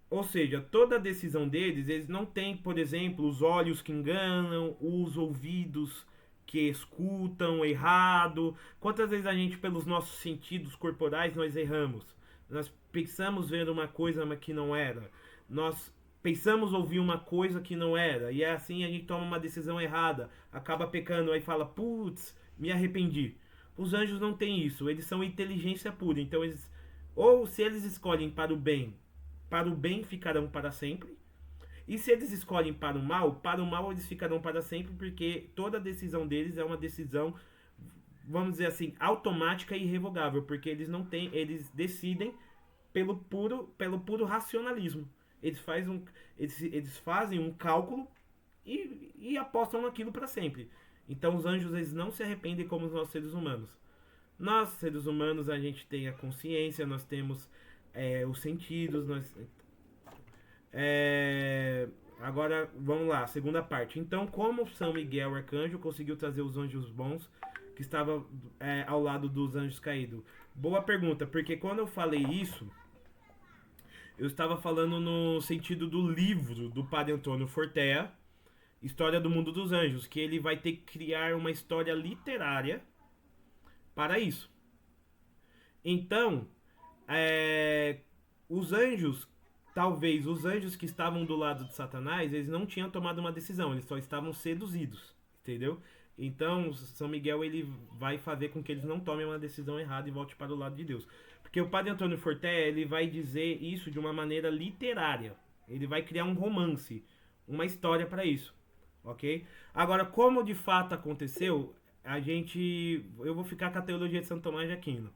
A: Ou seja, toda decisão deles, eles não têm, por exemplo, os olhos que enganam, os ouvidos que escutam errado. Quantas vezes a gente, pelos nossos sentidos corporais, nós erramos? Nós pensamos ver uma coisa que não era. Nós pensamos ouvir uma coisa que não era. E é assim a gente toma uma decisão errada. Acaba pecando, aí fala, putz, me arrependi. Os anjos não têm isso. Eles são inteligência pura. Então, ou se eles escolhem para o bem ficarão para sempre. E se eles escolhem para o mal eles ficarão para sempre, porque toda decisão deles é uma decisão, vamos dizer assim, automática e irrevogável, porque eles decidem pelo puro racionalismo. Eles fazem um cálculo e apostam naquilo para sempre. Então os anjos, eles não se arrependem como nós seres humanos. Nós, seres humanos, a gente tem a consciência, nós temos os sentidos, agora, vamos lá, segunda parte. Então, como São Miguel Arcanjo conseguiu trazer os anjos bons que estavam ao lado dos anjos caídos? Boa pergunta, porque quando eu falei isso, eu estava falando no sentido do livro do Padre Antônio Fortea, História do Mundo dos Anjos, que ele vai ter que criar uma história literária para isso. Então, os anjos, talvez os anjos que estavam do lado de Satanás, eles não tinham tomado uma decisão, eles só estavam seduzidos, entendeu? Então, São Miguel, ele vai fazer com que eles não tomem uma decisão errada e volte para o lado de Deus. Porque o Padre Antônio Fortea, ele vai dizer isso de uma maneira literária. Ele vai criar um romance, uma história para isso, ok? Agora, como de fato aconteceu, eu vou ficar com a teologia de Santo Tomás de Aquino,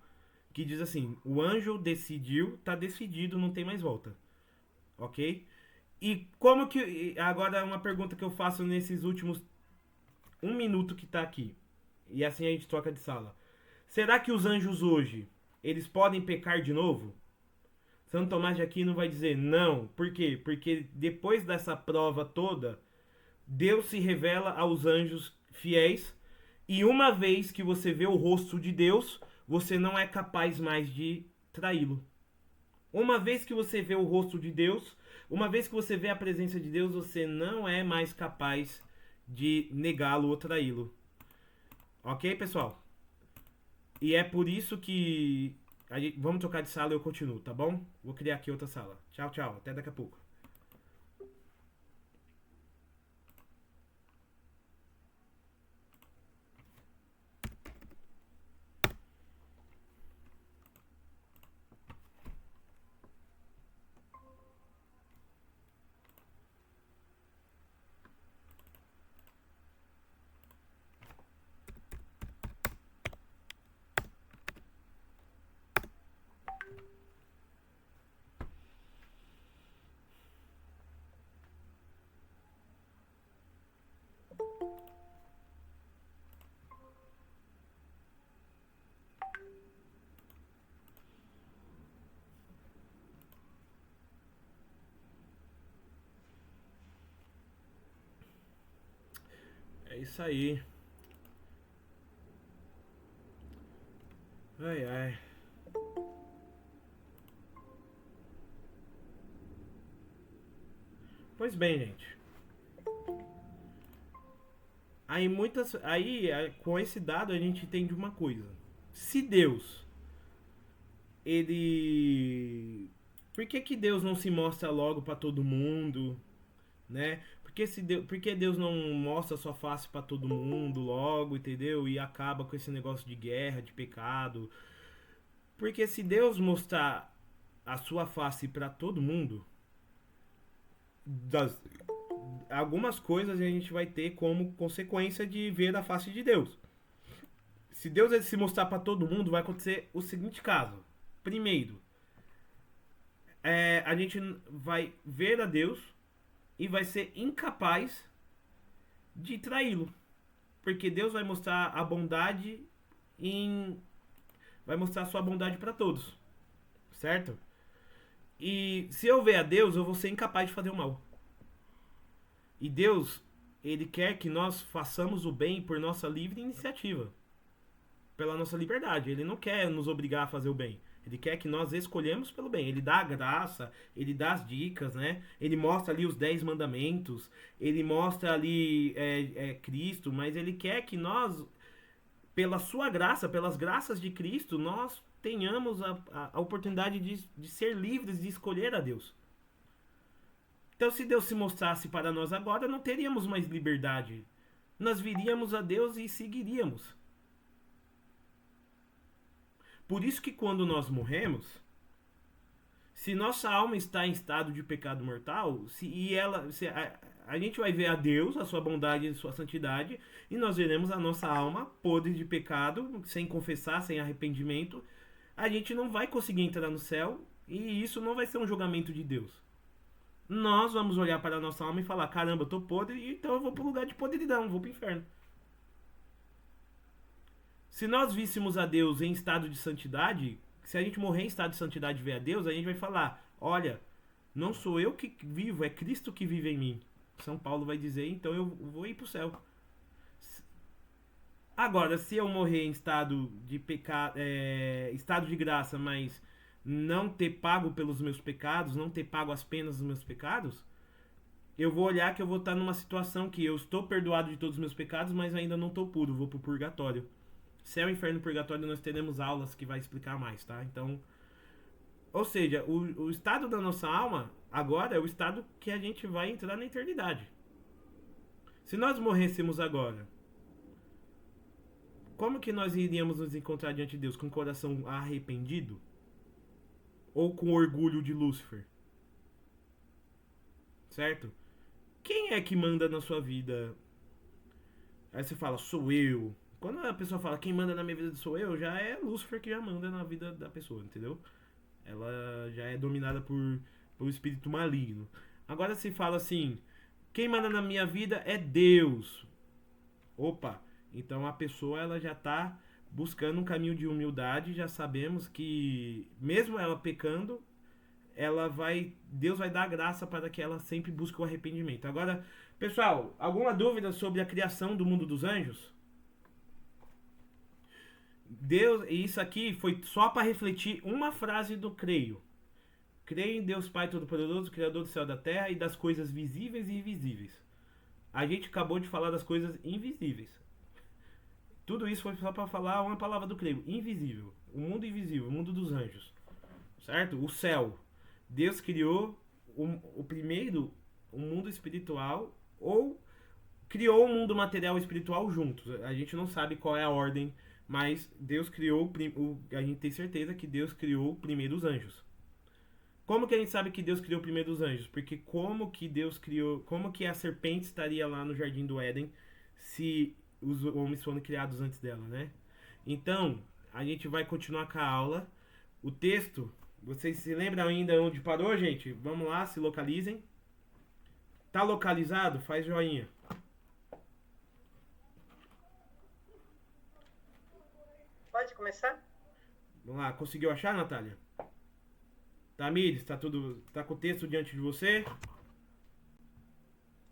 A: que diz assim, o anjo decidiu, tá decidido, não tem mais volta. Ok? E como que... Agora uma pergunta que eu faço nesses últimos um minuto que tá aqui, e assim a gente troca de sala. Será que os anjos hoje, eles podem pecar de novo? Santo Tomás de Aquino vai dizer não. Por quê? Porque depois dessa prova toda, Deus se revela aos anjos fiéis. E uma vez que você vê o rosto de Deus, você não é capaz mais de traí-lo. Uma vez que você vê o rosto de Deus, uma vez que você vê a presença de Deus, você não é mais capaz de negá-lo ou traí-lo. Ok, pessoal? E é por isso que vamos trocar de sala e eu continuo, tá bom? Vou criar aqui outra sala. Tchau, tchau. Até daqui a pouco. É isso aí. Ai, ai. Pois bem, gente. Com esse dado a gente entende uma coisa. Se Deus, ele, por que Deus não se mostra logo para todo mundo, né? Por que Deus não mostra a sua face para todo mundo logo, entendeu? E acaba com esse negócio de guerra, de pecado. Porque se Deus mostrar a sua face para todo mundo, das, algumas coisas a gente vai ter como consequência de ver a face de Deus. Se Deus ele se mostrar para todo mundo, vai acontecer o seguinte caso. Primeiro, a gente vai ver a Deus e vai ser incapaz de traí-lo. Porque Deus vai mostrar a bondade vai mostrar a sua bondade para todos. Certo? E se eu ver a Deus, eu vou ser incapaz de fazer o mal. E Deus, ele quer que nós façamos o bem por nossa livre iniciativa. Pela nossa liberdade. Ele não quer nos obrigar a fazer o bem. Ele quer que nós escolhemos pelo bem. Ele dá a graça, ele dá as dicas, né? Ele mostra ali os 10 mandamentos, ele mostra ali Cristo, mas ele quer que nós, pela sua graça, pelas graças de Cristo, nós tenhamos a oportunidade de ser livres de escolher a Deus. Então, se Deus se mostrasse para nós agora, não teríamos mais liberdade. Nós viríamos a Deus e seguiríamos. Por isso que quando nós morremos, se nossa alma está em estado de pecado mortal, a gente vai ver a Deus, a sua bondade e a sua santidade, e nós veremos a nossa alma podre de pecado, sem confessar, sem arrependimento. A gente não vai conseguir entrar no céu, e isso não vai ser um julgamento de Deus. Nós vamos olhar para a nossa alma e falar: caramba, eu tô podre, então eu vou para o lugar de podridão, vou para o inferno. Se nós víssemos a Deus em estado de santidade, se a gente morrer em estado de santidade e ver a Deus, a gente vai falar: olha, não sou eu que vivo, é Cristo que vive em mim. São Paulo vai dizer, então eu vou ir para o céu. Agora, se eu morrer em estado de pecado, estado de graça, mas não ter pago pelos meus pecados, não ter pago as penas dos meus pecados, eu vou olhar que eu vou estar numa situação que eu estou perdoado de todos os meus pecados, mas ainda não estou puro, vou para o purgatório. Céu, inferno e purgatório nós teremos aulas que vai explicar mais, tá? Então, ou seja, o estado da nossa alma agora é o estado que a gente vai entrar na eternidade. Se nós morrêssemos agora, como que nós iríamos nos encontrar diante de Deus? Com o coração arrependido? Ou com orgulho de Lúcifer? Certo? Quem é que manda na sua vida? Aí você fala: sou eu. Quando a pessoa fala quem manda na minha vida sou eu, já é Lúcifer que já manda na vida da pessoa, entendeu? Ela já é dominada por espírito maligno. Agora se fala assim: quem manda na minha vida é Deus. Opa, então a pessoa ela já está buscando um caminho de humildade, já sabemos que mesmo ela pecando, Deus vai dar graça para que ela sempre busque o arrependimento. Agora, pessoal, alguma dúvida sobre a criação do mundo dos anjos? Deus, isso aqui foi só para refletir uma frase do creio. Creio em Deus Pai Todo-Poderoso, Criador do céu e da terra e das coisas visíveis e invisíveis. A gente acabou de falar das coisas invisíveis. Tudo isso foi só para falar uma palavra do creio. Invisível. O mundo invisível, o mundo dos anjos. Certo? O céu. Deus criou o primeiro, o mundo espiritual, ou criou o mundo material e espiritual juntos. A gente não sabe qual é a ordem, mas Deus criou, a gente tem certeza que Deus criou primeiro os anjos. Como que a gente sabe que Deus criou primeiro os anjos? Porque como que Deus criou, como que a serpente estaria lá no jardim do Éden se os homens foram criados antes dela, né? Então, a gente vai continuar com a aula. O texto, vocês se lembram ainda onde parou, gente? Vamos lá, se localizem. Tá localizado? Faz joinha.
B: Pode começar?
A: Vamos lá, conseguiu achar, Natália? Tamires, tá com o texto diante de você?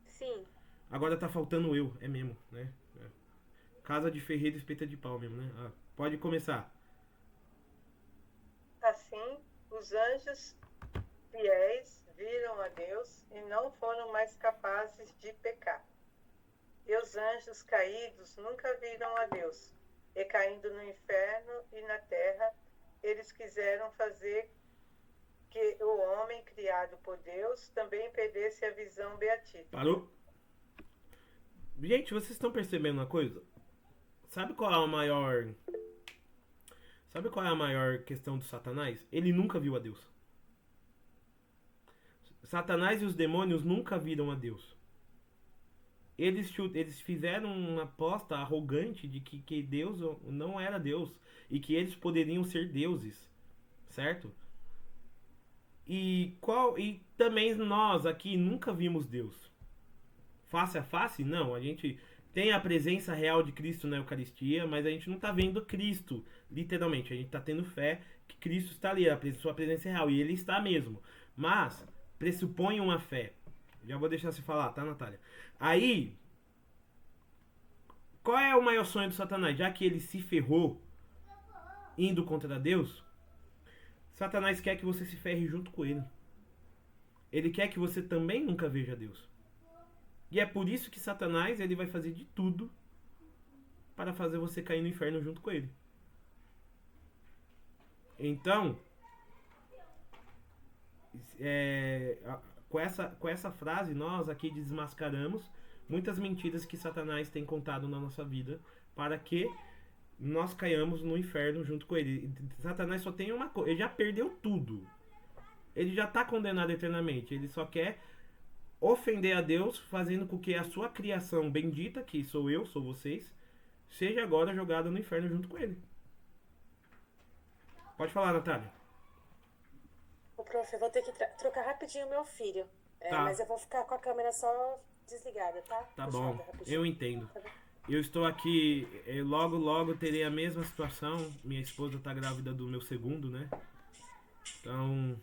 C: Sim.
A: Agora tá faltando eu, é mesmo, né? Casa de ferreiro, espeta de pau mesmo, né? Pode começar.
B: Assim, os anjos fiéis viram a Deus e não foram mais capazes de pecar. E os anjos caídos nunca viram a Deus. E caindo no inferno e na terra, eles quiseram fazer que o homem criado por Deus também perdesse a visão beatífica.
A: Parou? Gente, vocês estão percebendo uma coisa? Sabe qual é a maior questão do Satanás? Ele nunca viu a Deus. Satanás e os demônios nunca viram a Deus. Eles fizeram uma aposta arrogante de que Deus não era Deus e que eles poderiam ser deuses, certo? E também nós aqui nunca vimos Deus. Face a face, não. A gente tem a presença real de Cristo na Eucaristia, mas a gente não está vendo Cristo, literalmente. A gente está tendo fé que Cristo está ali, sua presença é real, e Ele está mesmo. Mas pressupõe uma fé. Já vou deixar você falar, tá, Natália? Aí, qual é o maior sonho do Satanás? Já que ele se ferrou indo contra Deus, Satanás quer que você se ferre junto com ele. Ele quer que você também nunca veja Deus. E é por isso que Satanás ele vai fazer de tudo para fazer você cair no inferno junto com ele. Então, com essa frase, nós aqui desmascaramos muitas mentiras que Satanás tem contado na nossa vida para que nós caiamos no inferno junto com ele. Satanás só tem uma coisa, ele já perdeu tudo. Ele já está condenado eternamente. Ele só quer ofender a Deus, fazendo com que a sua criação bendita, que sou eu, sou vocês, seja agora jogada no inferno junto com ele. Pode falar, Natália.
C: Ô, prof, eu vou ter que trocar rapidinho o meu filho.
A: Tá.
C: Mas eu vou ficar com a câmera só desligada, tá?
A: Tá
C: Fechada,
A: bom,
C: rapidinho.
A: eu entendo.
C: Tá bom.
A: Eu estou aqui, logo terei a mesma situação. Minha esposa está grávida do meu segundo, né? Então,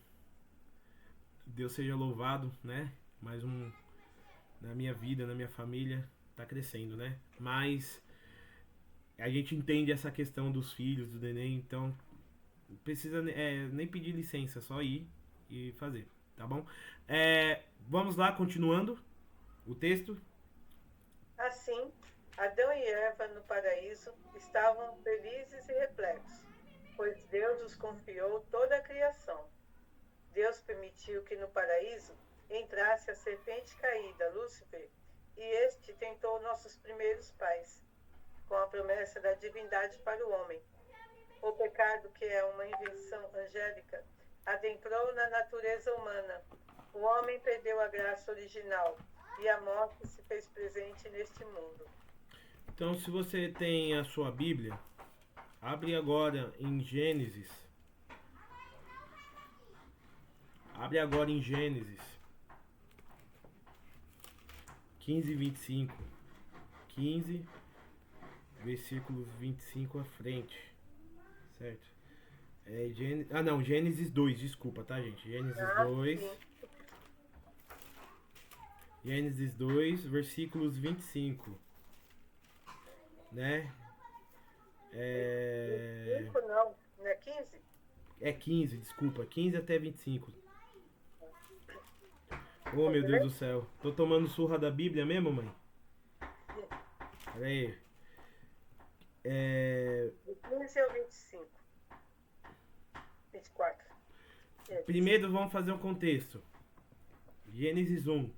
A: Deus seja louvado, né? Mais um na minha vida, na minha família, tá crescendo, né? Mas a gente entende essa questão dos filhos, do neném, então precisa nem pedir licença, só ir e fazer, tá bom? Vamos lá, continuando o texto.
B: Assim, Adão e Eva no paraíso estavam felizes e repletos, pois Deus os confiou toda a criação. Deus permitiu que no paraíso entrasse a serpente caída, Lúcifer, e este tentou nossos primeiros pais, com a promessa da divindade para o homem. O pecado, que é uma invenção angélica, adentrou na natureza humana. O homem perdeu a graça original e a morte se fez presente neste mundo.
A: Então, se você tem a sua Bíblia, abre agora em Gênesis. Abre agora em Gênesis 15, 25. 15, versículo 25 à frente, certo? Gênesis 2, desculpa, tá, gente?
B: Sim.
A: Gênesis 2, versículos 25, né?
B: 5 não é 15?
A: É 15, desculpa, 15 até 25. Oh, meu Deus do céu. Tô tomando surra da Bíblia mesmo, mãe? Pera aí.
B: De 15 ao 25. 24.
A: Primeiro vamos fazer um contexto. Gênesis 1.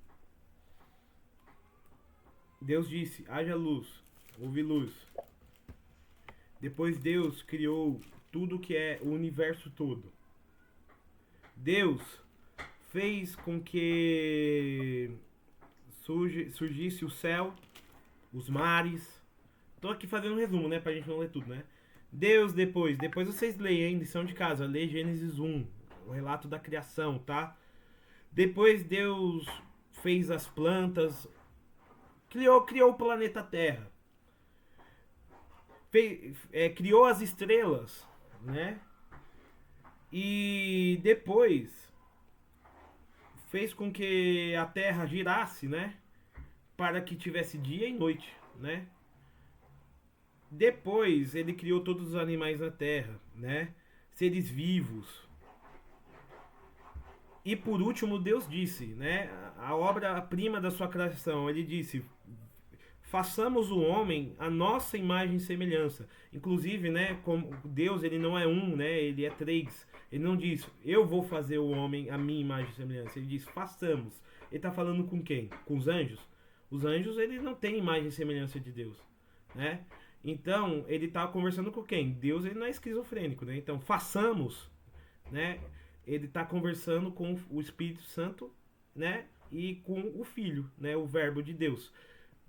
A: Deus disse, haja luz, houve luz. Depois Deus criou tudo que é o universo todo. Deus fez com que surgisse o céu, os mares. Tô aqui fazendo um resumo, né, pra gente não ler tudo, né? Deus depois vocês leem, hein, lição de casa, lê Gênesis 1, o relato da criação, tá? Depois Deus fez as plantas, criou o planeta Terra. Criou as estrelas, né? E depois fez com que a Terra girasse, né? Para que tivesse dia e noite, né? Depois ele criou todos os animais na Terra, né? Seres vivos. E por último Deus disse, né? A obra-prima da sua criação, ele disse: façamos o homem a nossa imagem e semelhança. Inclusive, né, como Deus, ele não é um, né, ele é três. Ele não diz, eu vou fazer o homem a minha imagem e semelhança. Ele diz, façamos. Ele está falando com quem? Com os anjos? Os anjos, ele não tem imagem e semelhança de Deus, né? Então, ele está conversando com quem? Deus, ele não é esquizofrênico, né? Então, façamos, né? Ele está conversando com o Espírito Santo, né? E com o Filho, né? O Verbo de Deus,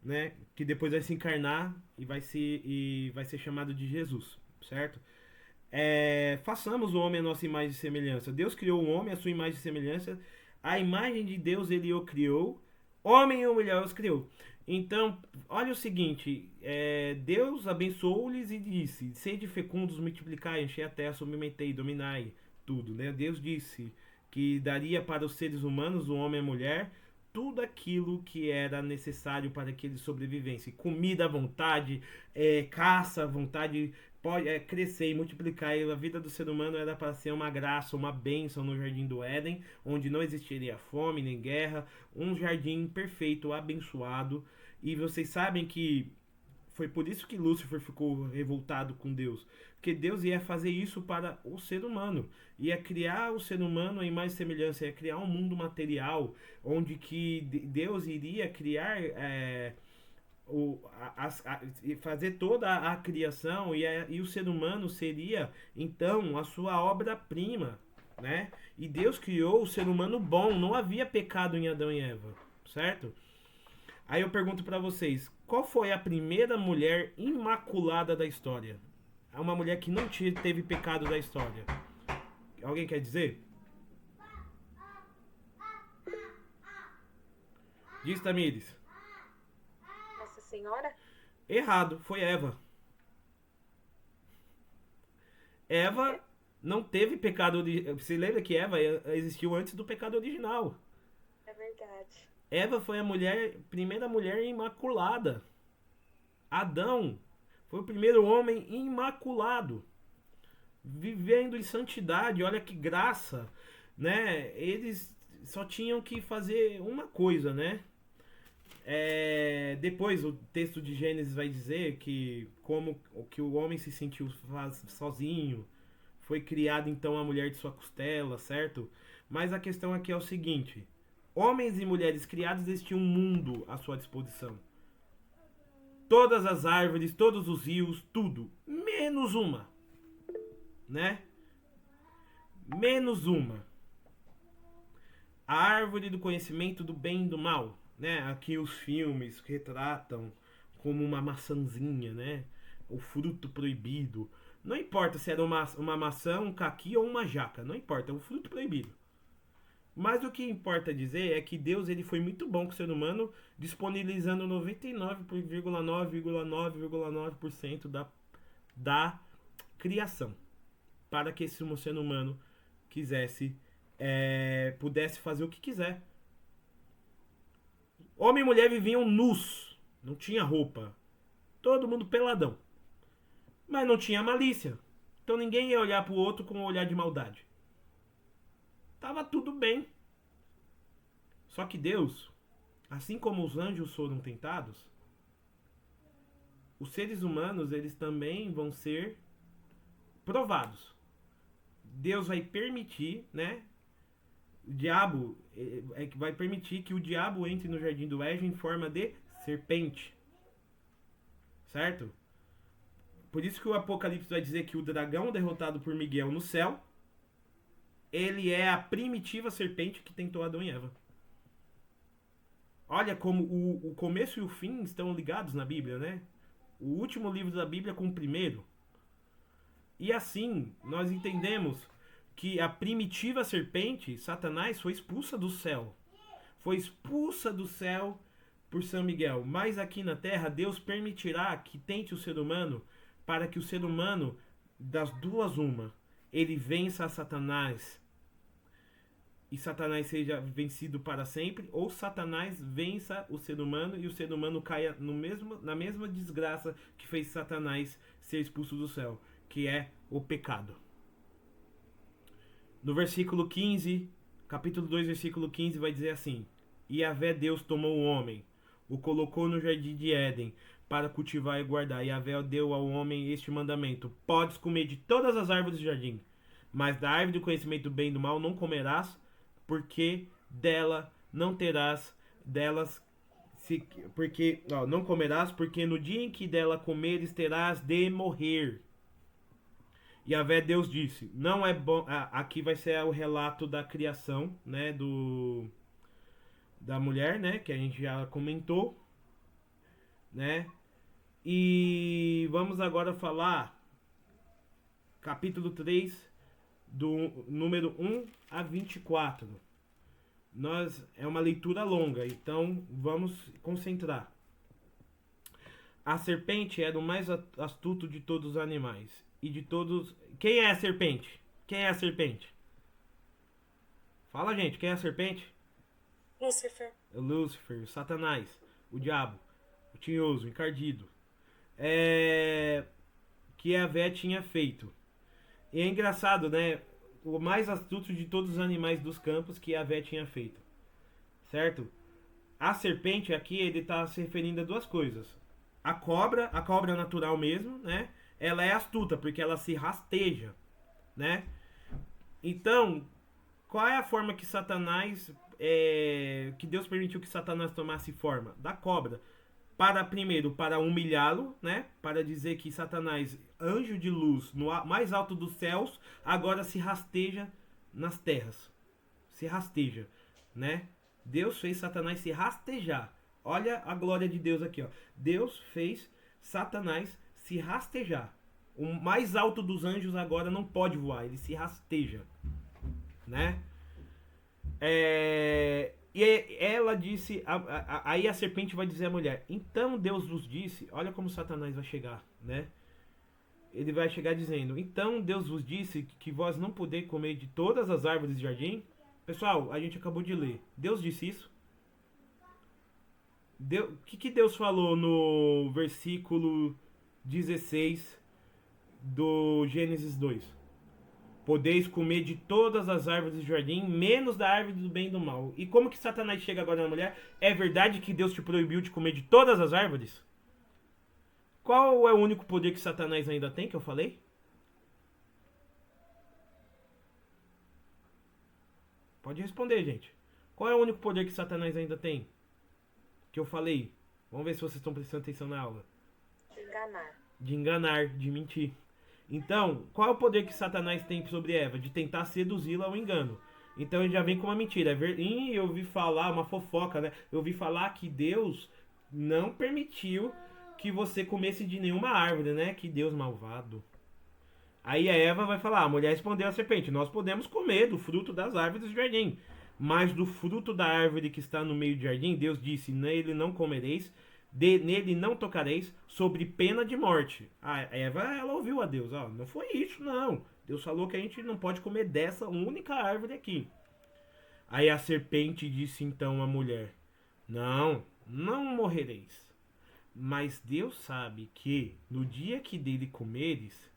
A: né, que depois vai se encarnar e vai ser chamado de Jesus, certo? Façamos o homem a nossa imagem e semelhança. Deus criou o homem a sua imagem e semelhança. A imagem de Deus ele o criou. Homem e mulher os criou. Então, olha o seguinte: Deus abençoou-lhes e disse: sede fecundos, multiplicai, enchei a terra, submetei, dominai tudo, né? Deus disse que daria para os seres humanos, o homem e a mulher, tudo aquilo que era necessário para que eles sobrevivessem. Comida à vontade, caça à vontade, pode crescer e multiplicar. E a vida do ser humano era para ser uma graça, uma bênção no Jardim do Éden, onde não existiria fome nem guerra, um jardim perfeito, abençoado. E vocês sabem que foi por isso que Lúcifer ficou revoltado com Deus. Porque Deus ia fazer isso para o ser humano. Ia criar o ser humano a imagem e semelhança. Ia criar um mundo material onde que Deus iria criar... fazer toda a criação e o ser humano seria então a sua obra-prima, né? E Deus criou o ser humano bom, não havia pecado em Adão e Eva, certo? Aí eu pergunto pra vocês, qual foi a primeira mulher imaculada da história? É uma mulher que não teve pecado da história. Alguém quer dizer? Diz, Tamires.
C: Nossa Senhora?
A: Errado, foi Eva. Eva não teve pecado original. Você lembra que Eva existiu antes do pecado original?
C: É verdade.
A: Eva foi a primeira mulher imaculada. Adão foi o primeiro homem imaculado, vivendo em santidade. Olha que graça, né? Eles só tinham que fazer uma coisa, né? Depois o texto de Gênesis vai dizer que que o homem se sentiu sozinho, foi criada então a mulher de sua costela, certo? Mas a questão aqui é o seguinte: homens e mulheres criados, existia um mundo à sua disposição. Todas as árvores, todos os rios, tudo, menos uma, né? Menos uma. A árvore do conhecimento do bem e do mal, né? Aqui os filmes retratam como uma maçãzinha, né? O fruto proibido. Não importa se era uma maçã, um caqui ou uma jaca, não importa, é o fruto proibido. Mas o que importa dizer é que Deus ele foi muito bom com o ser humano, disponibilizando 99,9,9,9% da criação para que esse ser humano quisesse, pudesse fazer o que quiser. Homem e mulher viviam nus, não tinha roupa, todo mundo peladão, mas não tinha malícia. Então ninguém ia olhar pro outro com um olhar de maldade. Tava tudo bem. Só que Deus, assim como os anjos foram tentados, os seres humanos eles também vão ser provados. Deus vai permitir, né? O diabo vai permitir que o diabo entre no jardim do Éden em forma de serpente. Certo? Por isso que o Apocalipse vai dizer que o dragão derrotado por Miguel no céu, ele é a primitiva serpente que tentou Adão e Eva. Olha como o começo e o fim estão ligados na Bíblia, né? O último livro da Bíblia com o primeiro. E assim, nós entendemos que a primitiva serpente, Satanás, foi expulsa do céu. Foi expulsa do céu por São Miguel. Mas aqui na terra, Deus permitirá que tente o ser humano, para que o ser humano, das duas uma, ele vença a Satanás e Satanás seja vencido para sempre, ou Satanás vença o ser humano e o ser humano caia na mesma desgraça que fez Satanás ser expulso do céu, que é o pecado. No versículo 15, capítulo 2, versículo 15, vai dizer assim: E Yahvé Deus tomou o homem, o colocou no jardim de Éden, para cultivar e guardar. E Yahvé deu ao homem este mandamento: Podes comer de todas as árvores do jardim, mas da árvore do conhecimento do bem e do mal não comerás, porque dela não terás não comerás, porque no dia em que dela comeres terás de morrer. E Yahvé Deus disse: Não é bom. Aqui vai ser o relato da criação, né, da mulher, né, que a gente já comentou, né? E vamos agora falar capítulo 3 do número 1 a 24. É uma leitura longa, então vamos concentrar. A serpente era o mais astuto de todos os animais e de todos. Quem é a serpente? Quem é a serpente? Fala, gente, quem é a serpente?
C: Lúcifer.
A: Lúcifer, Satanás, o diabo, o tinhoso, o encardido. Que a Vé tinha feito. E é engraçado, né? O mais astuto de todos os animais dos campos que a Vé tinha feito. Certo? A serpente aqui, ele está se referindo a duas coisas. A cobra natural mesmo, né? Ela é astuta, porque ela se rasteja, né? Então, qual é a forma que Satanás... que Deus permitiu que Satanás tomasse forma? Da cobra. Primeiro, para humilhá-lo, né? Para dizer que Satanás, anjo de luz, no mais alto dos céus, agora se rasteja nas terras. Se rasteja, né? Deus fez Satanás se rastejar. Olha a glória de Deus aqui, ó. Deus fez Satanás se rastejar. O mais alto dos anjos agora não pode voar, ele se rasteja, né? E ela disse, aí a serpente vai dizer à mulher: Então Deus vos disse, olha como Satanás vai chegar, né? Ele vai chegar dizendo: Então Deus vos disse que vós não podeis comer de todas as árvores do jardim. Pessoal, a gente acabou de ler. Deus disse isso? O que Deus falou no versículo 16 do Gênesis 2? Podeis comer de todas as árvores do jardim, menos da árvore do bem e do mal. E como que Satanás chega agora na mulher? É verdade que Deus te proibiu de comer de todas as árvores? Qual é o único poder que Satanás ainda tem, que eu falei? Pode responder, gente. Qual é o único poder que Satanás ainda tem? Que eu falei. Vamos ver se vocês estão prestando atenção na aula. De enganar, de mentir. Então, qual é o poder que Satanás tem sobre Eva? De tentar seduzi-la ao engano. Então ele já vem com uma mentira. E eu ouvi falar, uma fofoca, né? Eu ouvi falar que Deus não permitiu que você comesse de nenhuma árvore, né? Que Deus malvado. Aí a Eva vai falar, a mulher respondeu à serpente: Nós podemos comer do fruto das árvores do jardim, Mas do fruto da árvore que está no meio do jardim, Deus disse: nele não comereis, nele não tocareis, sobre pena de morte. A Eva, ela ouviu a Deus: ó, não foi isso, não. Deus falou que a gente não pode comer dessa única árvore aqui. Aí a serpente disse então à mulher: não, não morrereis. Mas Deus sabe que no dia que dele comeres,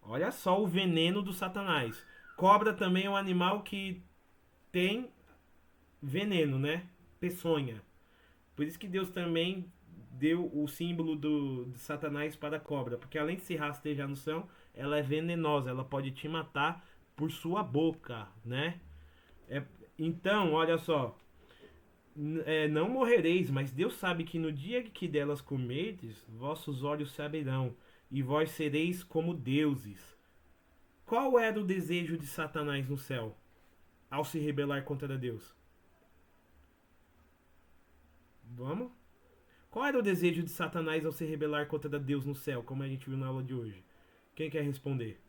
A: olha só o veneno do Satanás. Cobra também é um animal que tem veneno, né? Peçonha. Por isso que Deus também deu o símbolo de Satanás para a cobra. Porque além de se rastejar no chão, ela é venenosa. Ela pode te matar por sua boca, né? Então, olha só. Não morrereis, mas Deus sabe que no dia que delas comerdes, vossos olhos saberão, e vós sereis como deuses. Qual era o desejo de Satanás no céu, ao se rebelar contra Deus? Vamos? Qual era o desejo de Satanás ao se rebelar contra Deus no céu, como a gente viu na aula de hoje? Quem quer responder?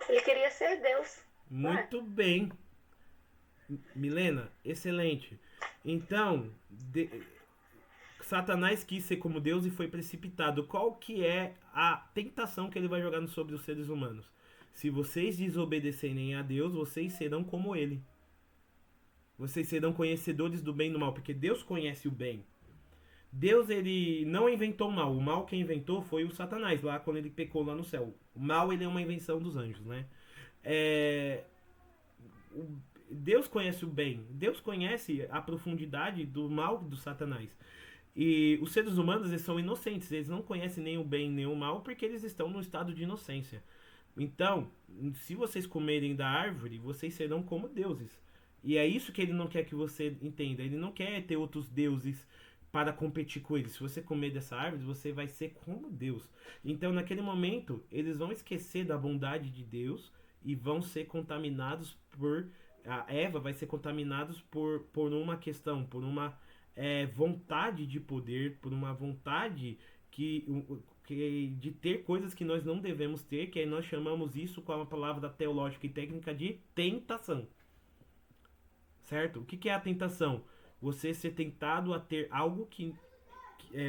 C: Ele queria ser Deus.
A: Muito bem. Milena, excelente. Então, Satanás quis ser como Deus e foi precipitado. Qual que é a tentação que ele vai jogar sobre os seres humanos? Se vocês desobedecerem a Deus, vocês serão como ele. Vocês serão conhecedores do bem e do mal, porque Deus conhece o bem. Deus, ele não inventou o mal. O mal quem inventou foi o Satanás, lá quando ele pecou lá no céu. O mal, ele é uma invenção dos anjos, né? Deus conhece o bem. Deus conhece a profundidade do mal do Satanás. E os seres humanos, eles são inocentes. Eles não conhecem nem o bem nem o mal, porque eles estão no estado de inocência. Então, se vocês comerem da árvore, vocês serão como deuses. E é isso que ele não quer que você entenda. Ele não quer ter outros deuses para competir com ele. Se você comer dessa árvore, você vai ser como Deus. Então, naquele momento, eles vão esquecer da bondade de Deus e vão ser contaminados por... A Eva vai ser contaminados por uma questão, por uma vontade de poder, por uma vontade de ter coisas que nós não devemos ter, que aí nós chamamos isso com a palavra teológica e técnica de tentação. Certo? O que é a tentação? Você ser tentado a ter algo que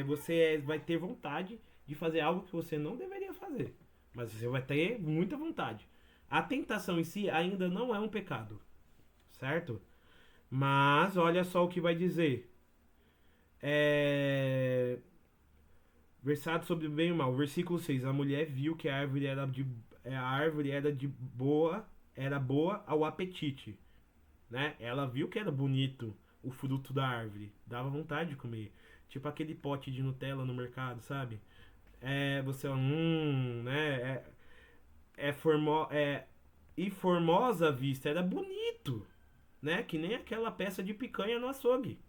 A: você vai ter vontade de fazer algo que você não deveria fazer. Mas você vai ter muita vontade. A tentação em si ainda não é um pecado. Certo? Mas olha só o que vai dizer. Versado sobre o bem e o mal. Versículo 6. A mulher viu que a árvore era boa ao apetite. Né? Ela viu que era bonito o fruto da árvore. Dava vontade de comer. Tipo aquele pote de Nutella no mercado, sabe? Você, né? E formosa a vista. Era bonito. Né? Que nem aquela peça de picanha no açougue.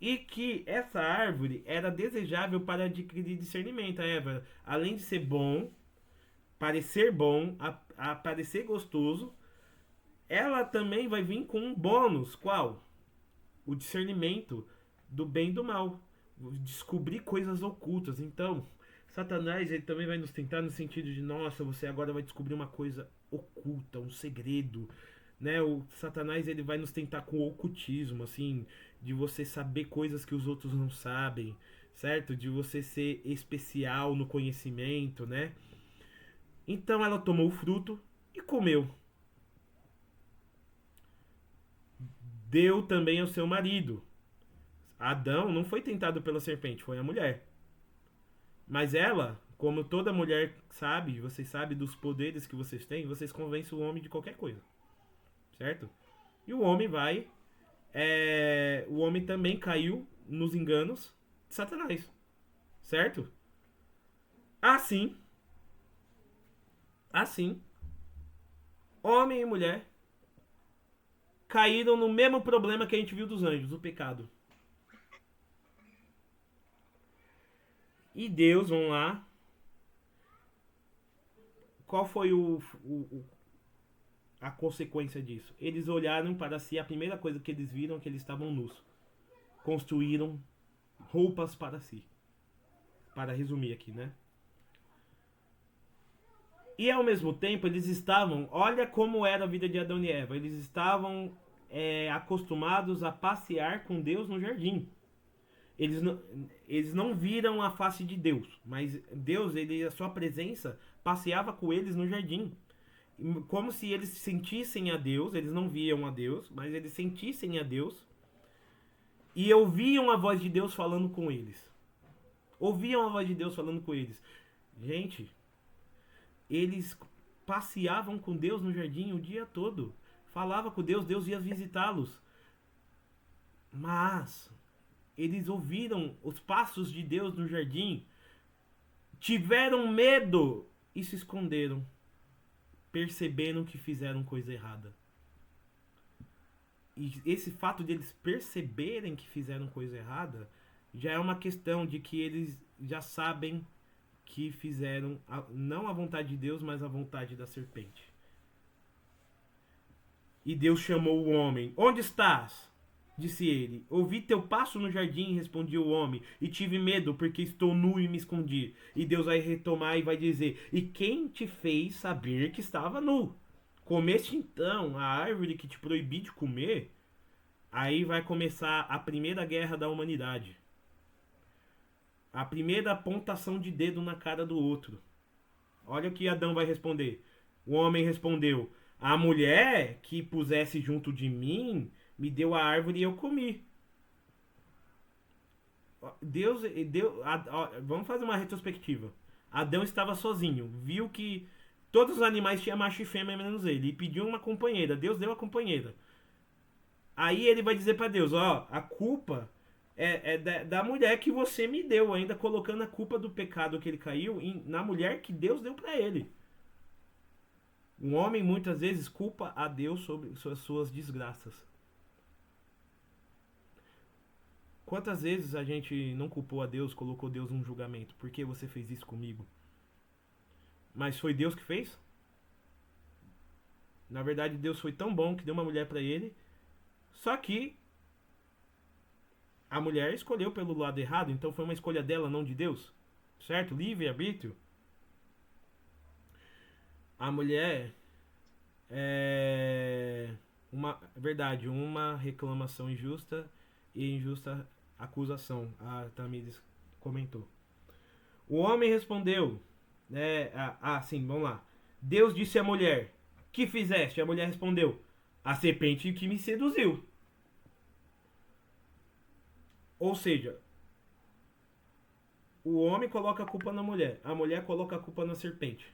A: E que essa árvore era desejável para adquirir discernimento. Eva, além de ser bom, parecer bom, parecer gostoso, ela também vai vir com um bônus. Qual? O discernimento do bem e do mal. Descobrir coisas ocultas. Então, Satanás, ele também vai nos tentar no sentido de, nossa, você agora vai descobrir uma coisa oculta, um segredo. Né? O Satanás, ele vai nos tentar com o ocultismo, assim, de você saber coisas que os outros não sabem, certo? De você ser especial no conhecimento, né? Então ela tomou o fruto e comeu. Deu também ao seu marido. Adão não foi tentado pela serpente, foi a mulher. Mas ela, como toda mulher sabe, vocês sabem dos poderes que vocês têm, vocês convencem o homem de qualquer coisa. Certo? E o homem vai... o homem também caiu nos enganos de Satanás. Certo? Assim, homem e mulher caíram no mesmo problema que a gente viu dos anjos, o pecado. E Deus, vamos lá. Qual foi a consequência disso? Eles olharam para si, a primeira coisa que eles viram é que eles estavam nus. Construíram roupas para si. para resumir aqui, né? E ao mesmo tempo eles estavam, olha como era a vida de Adão e Eva, eles estavam acostumados a passear com Deus no jardim. Eles não viram a face de Deus, mas Deus, a sua presença passeava com eles no jardim. Como se eles sentissem a Deus, eles não viam a Deus, mas eles sentissem a Deus e ouviam a voz de Deus falando com eles. Ouviam a voz de Deus falando com eles. Gente, eles passeavam com Deus no jardim o dia todo. Falava com Deus, Deus ia visitá-los. Mas eles ouviram os passos de Deus no jardim, tiveram medo e se esconderam, perceberam que fizeram coisa errada. E esse fato de eles perceberem que fizeram coisa errada já é uma questão de que eles já sabem que fizeram não a vontade de Deus, mas a vontade da serpente. E Deus chamou o homem. Onde estás? Disse ele. Ouvi teu passo no jardim, respondia o homem, e tive medo, porque estou nu e me escondi. E Deus vai retomar e vai dizer: e quem te fez saber que estava nu? Comeste então a árvore que te proibi de comer? Aí vai começar a primeira guerra da humanidade. A primeira apontação de dedo na cara do outro. Olha o que Adão vai responder. O homem respondeu: a mulher que pusesse junto de mim me deu a árvore e eu comi. Deus vamos fazer uma retrospectiva. Adão estava sozinho, viu que todos os animais tinham macho e fêmea menos ele, e pediu uma companheira. Deus deu a companheira. Aí ele vai dizer para Deus: ó, a culpa é da mulher que você me deu, ainda colocando a culpa do pecado que ele caiu na mulher que Deus deu para ele. Um homem muitas vezes culpa a Deus sobre suas desgraças. Quantas vezes a gente não culpou a Deus, colocou Deus num julgamento? Por que você fez isso comigo? Mas foi Deus que fez? Na verdade, Deus foi tão bom que deu uma mulher para ele. Só que a mulher escolheu pelo lado errado, então foi uma escolha dela, não de Deus. Certo? Livre-arbítrio. A mulher uma reclamação injusta e injusta acusação. A Tamires comentou. O homem respondeu, sim, vamos lá. Deus disse à mulher: que fizeste? A mulher respondeu: a serpente que me seduziu. Ou seja, o homem coloca a culpa na mulher, a mulher coloca a culpa na serpente.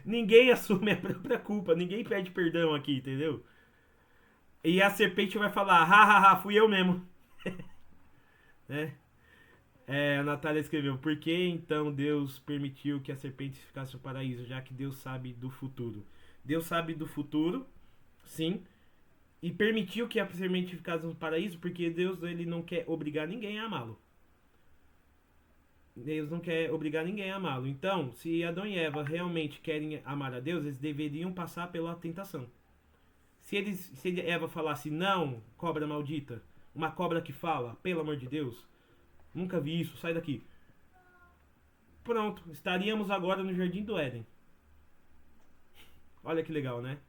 A: Ninguém assume a própria culpa, ninguém pede perdão aqui, entendeu? E a serpente vai falar: hahaha, fui eu mesmo. Né? A Natália escreveu: por que então Deus permitiu que a serpente ficasse no paraíso, já que Deus sabe do futuro? Deus sabe do futuro, sim, e permitiu que a serpente ficasse no paraíso porque Deus ele não quer obrigar ninguém a amá-lo. Deus não quer obrigar ninguém a amá-lo. Então, se Adão e Eva realmente querem amar a Deus, eles deveriam passar pela tentação. Se Eva falasse: não, cobra maldita, uma cobra que fala, pelo amor de Deus, nunca vi isso, sai daqui. Pronto, estaríamos agora no Jardim do Éden. Olha que legal, né?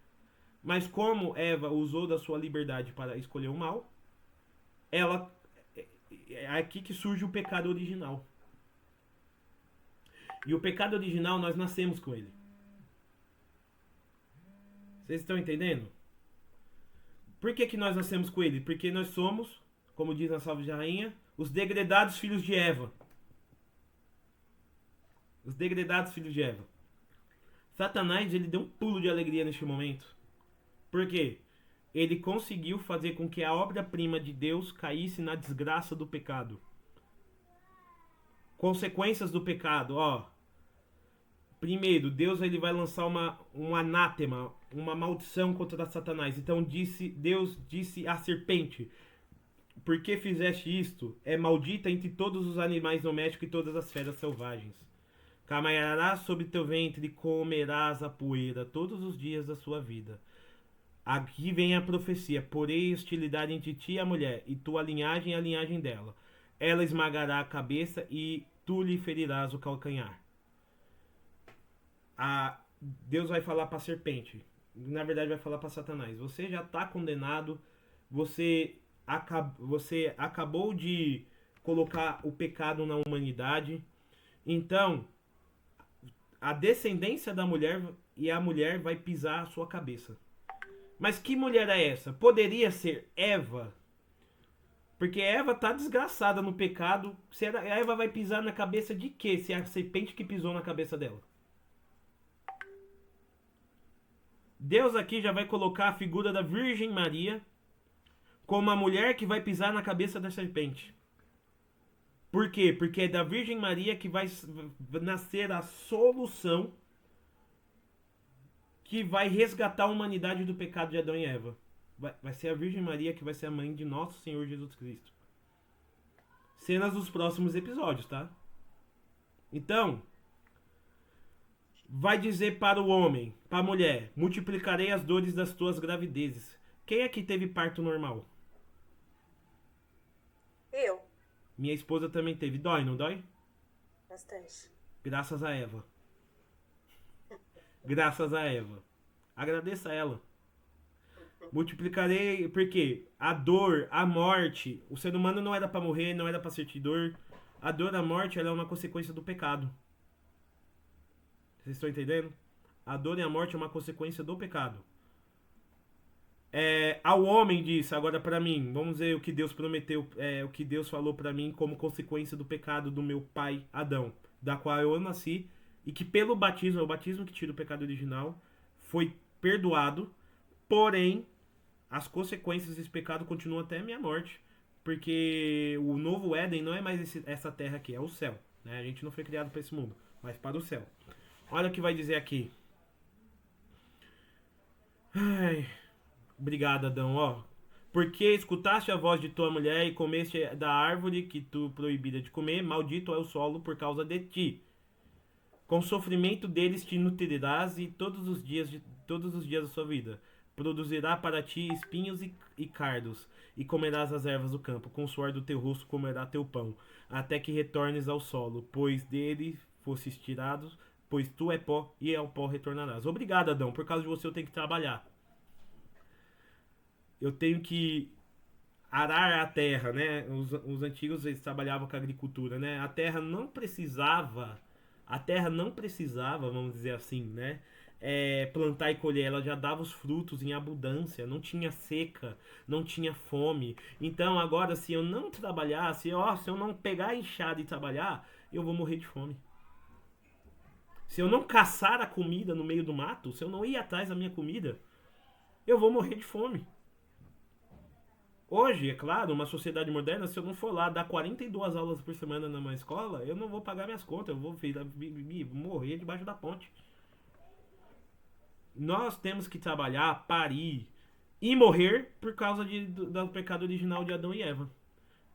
A: Mas como Eva usou da sua liberdade para escolher o mal, é aqui que surge o pecado original. E o pecado original, nós nascemos com ele. Vocês estão entendendo? Por que nós nascemos com ele? Porque nós somos, como diz na Salve de Rainha, os degredados filhos de Eva. Os degredados filhos de Eva. Satanás, ele deu um pulo de alegria neste momento. Por quê? Ele conseguiu fazer com que a obra-prima de Deus caísse na desgraça do pecado. Consequências do pecado, ó. Primeiro, Deus ele vai lançar um anátema, uma maldição contra Satanás. Então Deus disse à serpente: por que fizeste isto? É maldita entre todos os animais domésticos e todas as feras selvagens. Caminharás sobre teu ventre e comerás a poeira todos os dias da sua vida. Aqui vem a profecia: porém hostilidade entre ti e a mulher, e tua linhagem e a linhagem dela. ela esmagará a cabeça e tu lhe ferirás o calcanhar. Deus vai falar para a serpente. Na verdade, vai falar para Satanás. Você já está condenado. Você acabou de colocar o pecado na humanidade. Então, a descendência da mulher e a mulher vai pisar a sua cabeça. Mas que mulher é essa? Poderia ser Eva. Porque Eva tá desgraçada no pecado. Eva vai pisar na cabeça de quê? Se é a serpente que pisou na cabeça dela. Deus aqui já vai colocar a figura da Virgem Maria como a mulher que vai pisar na cabeça da serpente. Por quê? Porque é da Virgem Maria que vai nascer a solução que vai resgatar a humanidade do pecado de Adão e Eva. Vai ser a Virgem Maria que vai ser a mãe de nosso Senhor Jesus Cristo. Cenas dos próximos episódios, tá? Então, vai dizer para o homem, para a mulher: multiplicarei as dores das tuas gravidezes. Quem é que teve parto normal?
C: Eu.
A: Minha esposa também teve. Dói, não dói?
C: Bastante.
A: Graças a Eva. Graças a Eva. Agradeça a ela. Multiplicarei, porque a dor, a morte, o ser humano não era para morrer, não era para sentir dor. A dor, a morte, ela é uma consequência do pecado. Vocês estão entendendo? A dor e a morte é uma consequência do pecado. Ao homem disse, agora para mim, vamos ver o que Deus prometeu, o que Deus falou para mim como consequência do pecado do meu pai Adão, da qual eu nasci, e que pelo batismo, é o batismo que tira o pecado original, foi perdoado, porém, as consequências desse pecado continuam até a minha morte, porque o novo Éden não é mais essa terra aqui, é o céu, né? A gente não foi criado para esse mundo, mas para o céu. Olha o que vai dizer aqui. Ai, obrigado, Adão, ó. Porque escutaste a voz de tua mulher e comeste da árvore que tu proibira de comer, maldito é o solo por causa de ti. Com sofrimento deles te nutrirás e todos os dias da sua vida. Produzirá para ti espinhos e cardos, e comerás as ervas do campo. Com o suor do teu rosto comerá teu pão, até que retornes ao solo, pois dele fosses tirado, pois tu é pó e ao pó retornarás. Obrigado, Adão, por causa de você eu tenho que trabalhar. Eu tenho que arar a terra, né? Os antigos eles trabalhavam com a agricultura, né? A terra não precisava, vamos dizer assim, né? Plantar e colher, ela já dava os frutos em abundância, não tinha seca, não tinha fome. Então agora, se eu não trabalhar, se eu não pegar a enxada e trabalhar, eu vou morrer de fome. Se eu não caçar a comida no meio do mato, se eu não ir atrás da minha comida, eu vou morrer de fome. Hoje, é claro, uma sociedade moderna, se eu não for lá dar 42 aulas por semana numa escola, eu não vou pagar minhas contas, eu vou morrer debaixo da ponte. Nós temos que trabalhar, parir e morrer por causa do pecado original de Adão e Eva.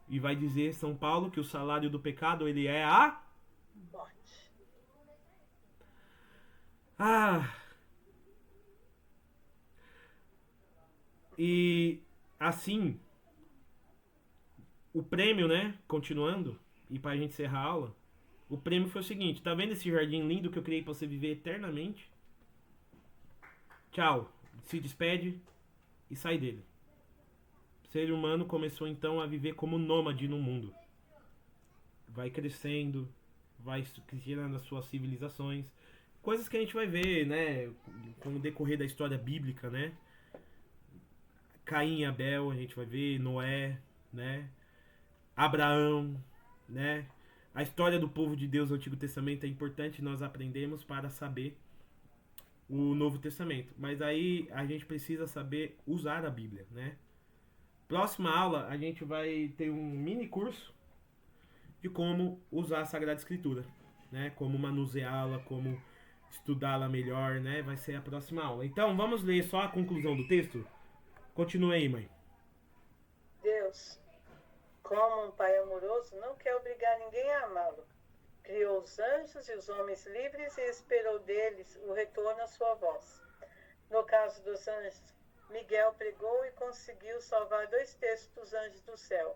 A: E vai dizer São Paulo que o salário do pecado, ele é a
B: Morte.
A: E assim, o prêmio, né, continuando, e pra gente encerrar a aula, o prêmio foi o seguinte: tá vendo esse jardim lindo que eu criei pra você viver eternamente? Tchau, se despede e sai dele. O ser humano começou então a viver como nômade no mundo. Vai crescendo, vai criando as suas civilizações, coisas que a gente vai ver, né, com o decorrer da história bíblica, né? Caim e Abel, a gente vai ver Noé, né? Abraão, né? A história do povo de Deus no Antigo Testamento é importante, nós aprendemos para saber o Novo Testamento. Mas aí a gente precisa saber usar a Bíblia, né? Próxima aula a gente vai ter um mini curso de como usar a Sagrada Escritura, né? Como manuseá-la, como estudá-la melhor, né? Vai ser a próxima aula. Então vamos ler só a conclusão do texto? Continue aí, mãe.
B: Deus, como um pai amoroso, não quer obrigar ninguém a amá-lo. Criou os anjos e os homens livres e esperou deles o retorno à sua voz. No caso dos anjos, Miguel pregou e conseguiu salvar 2/3 dos anjos do céu.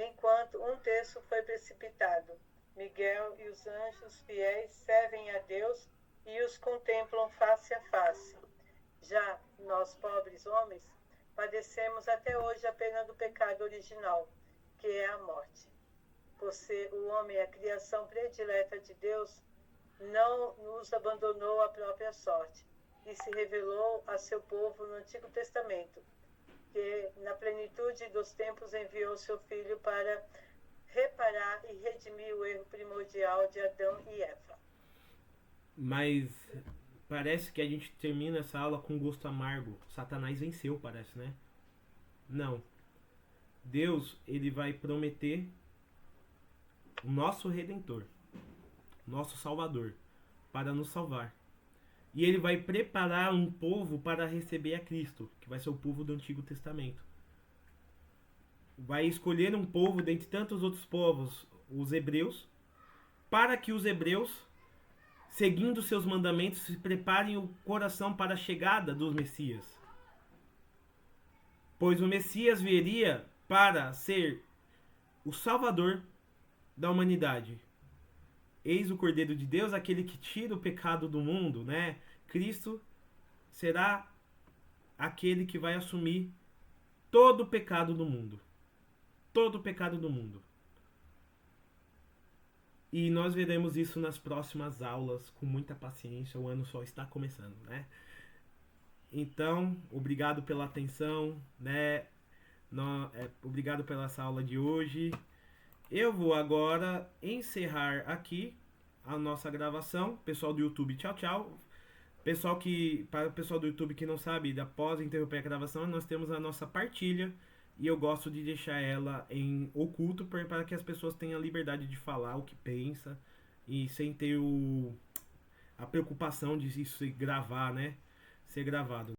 B: enquanto um terço foi precipitado. Miguel e os anjos fiéis servem a Deus e os contemplam face a face. Já nós, pobres homens, padecemos até hoje a pena do pecado original, que é a morte. Por ser o homem a criação predileta de Deus, não nos abandonou à própria sorte e se revelou a seu povo no Antigo Testamento, que na plenitude dos tempos enviou seu Filho para reparar e redimir o erro primordial de Adão e Eva.
A: Mas parece que a gente termina essa aula com gosto amargo. Satanás venceu, parece, né? Não. Deus, ele vai prometer o nosso Redentor, nosso Salvador, para nos salvar. E ele vai preparar um povo para receber a Cristo, que vai ser o povo do Antigo Testamento. Vai escolher um povo dentre tantos outros povos, os hebreus, para que os hebreus, seguindo seus mandamentos, se preparem o coração para a chegada do Messias. Pois o Messias viria para ser o Salvador da humanidade. Eis o Cordeiro de Deus, aquele que tira o pecado do mundo, né? Cristo será aquele que vai assumir todo o pecado do mundo. Todo o pecado do mundo. E nós veremos isso nas próximas aulas com muita paciência. O ano só está começando, né? Então, obrigado pela atenção, né? Obrigado pela essa aula de hoje. Eu vou agora encerrar aqui a nossa gravação. Pessoal do YouTube, tchau, tchau. Para o pessoal do YouTube que não sabe, após interromper a gravação, nós temos a nossa partilha. E eu gosto de deixar ela em oculto para que as pessoas tenham a liberdade de falar o que pensa e sem ter a preocupação de isso ser gravado.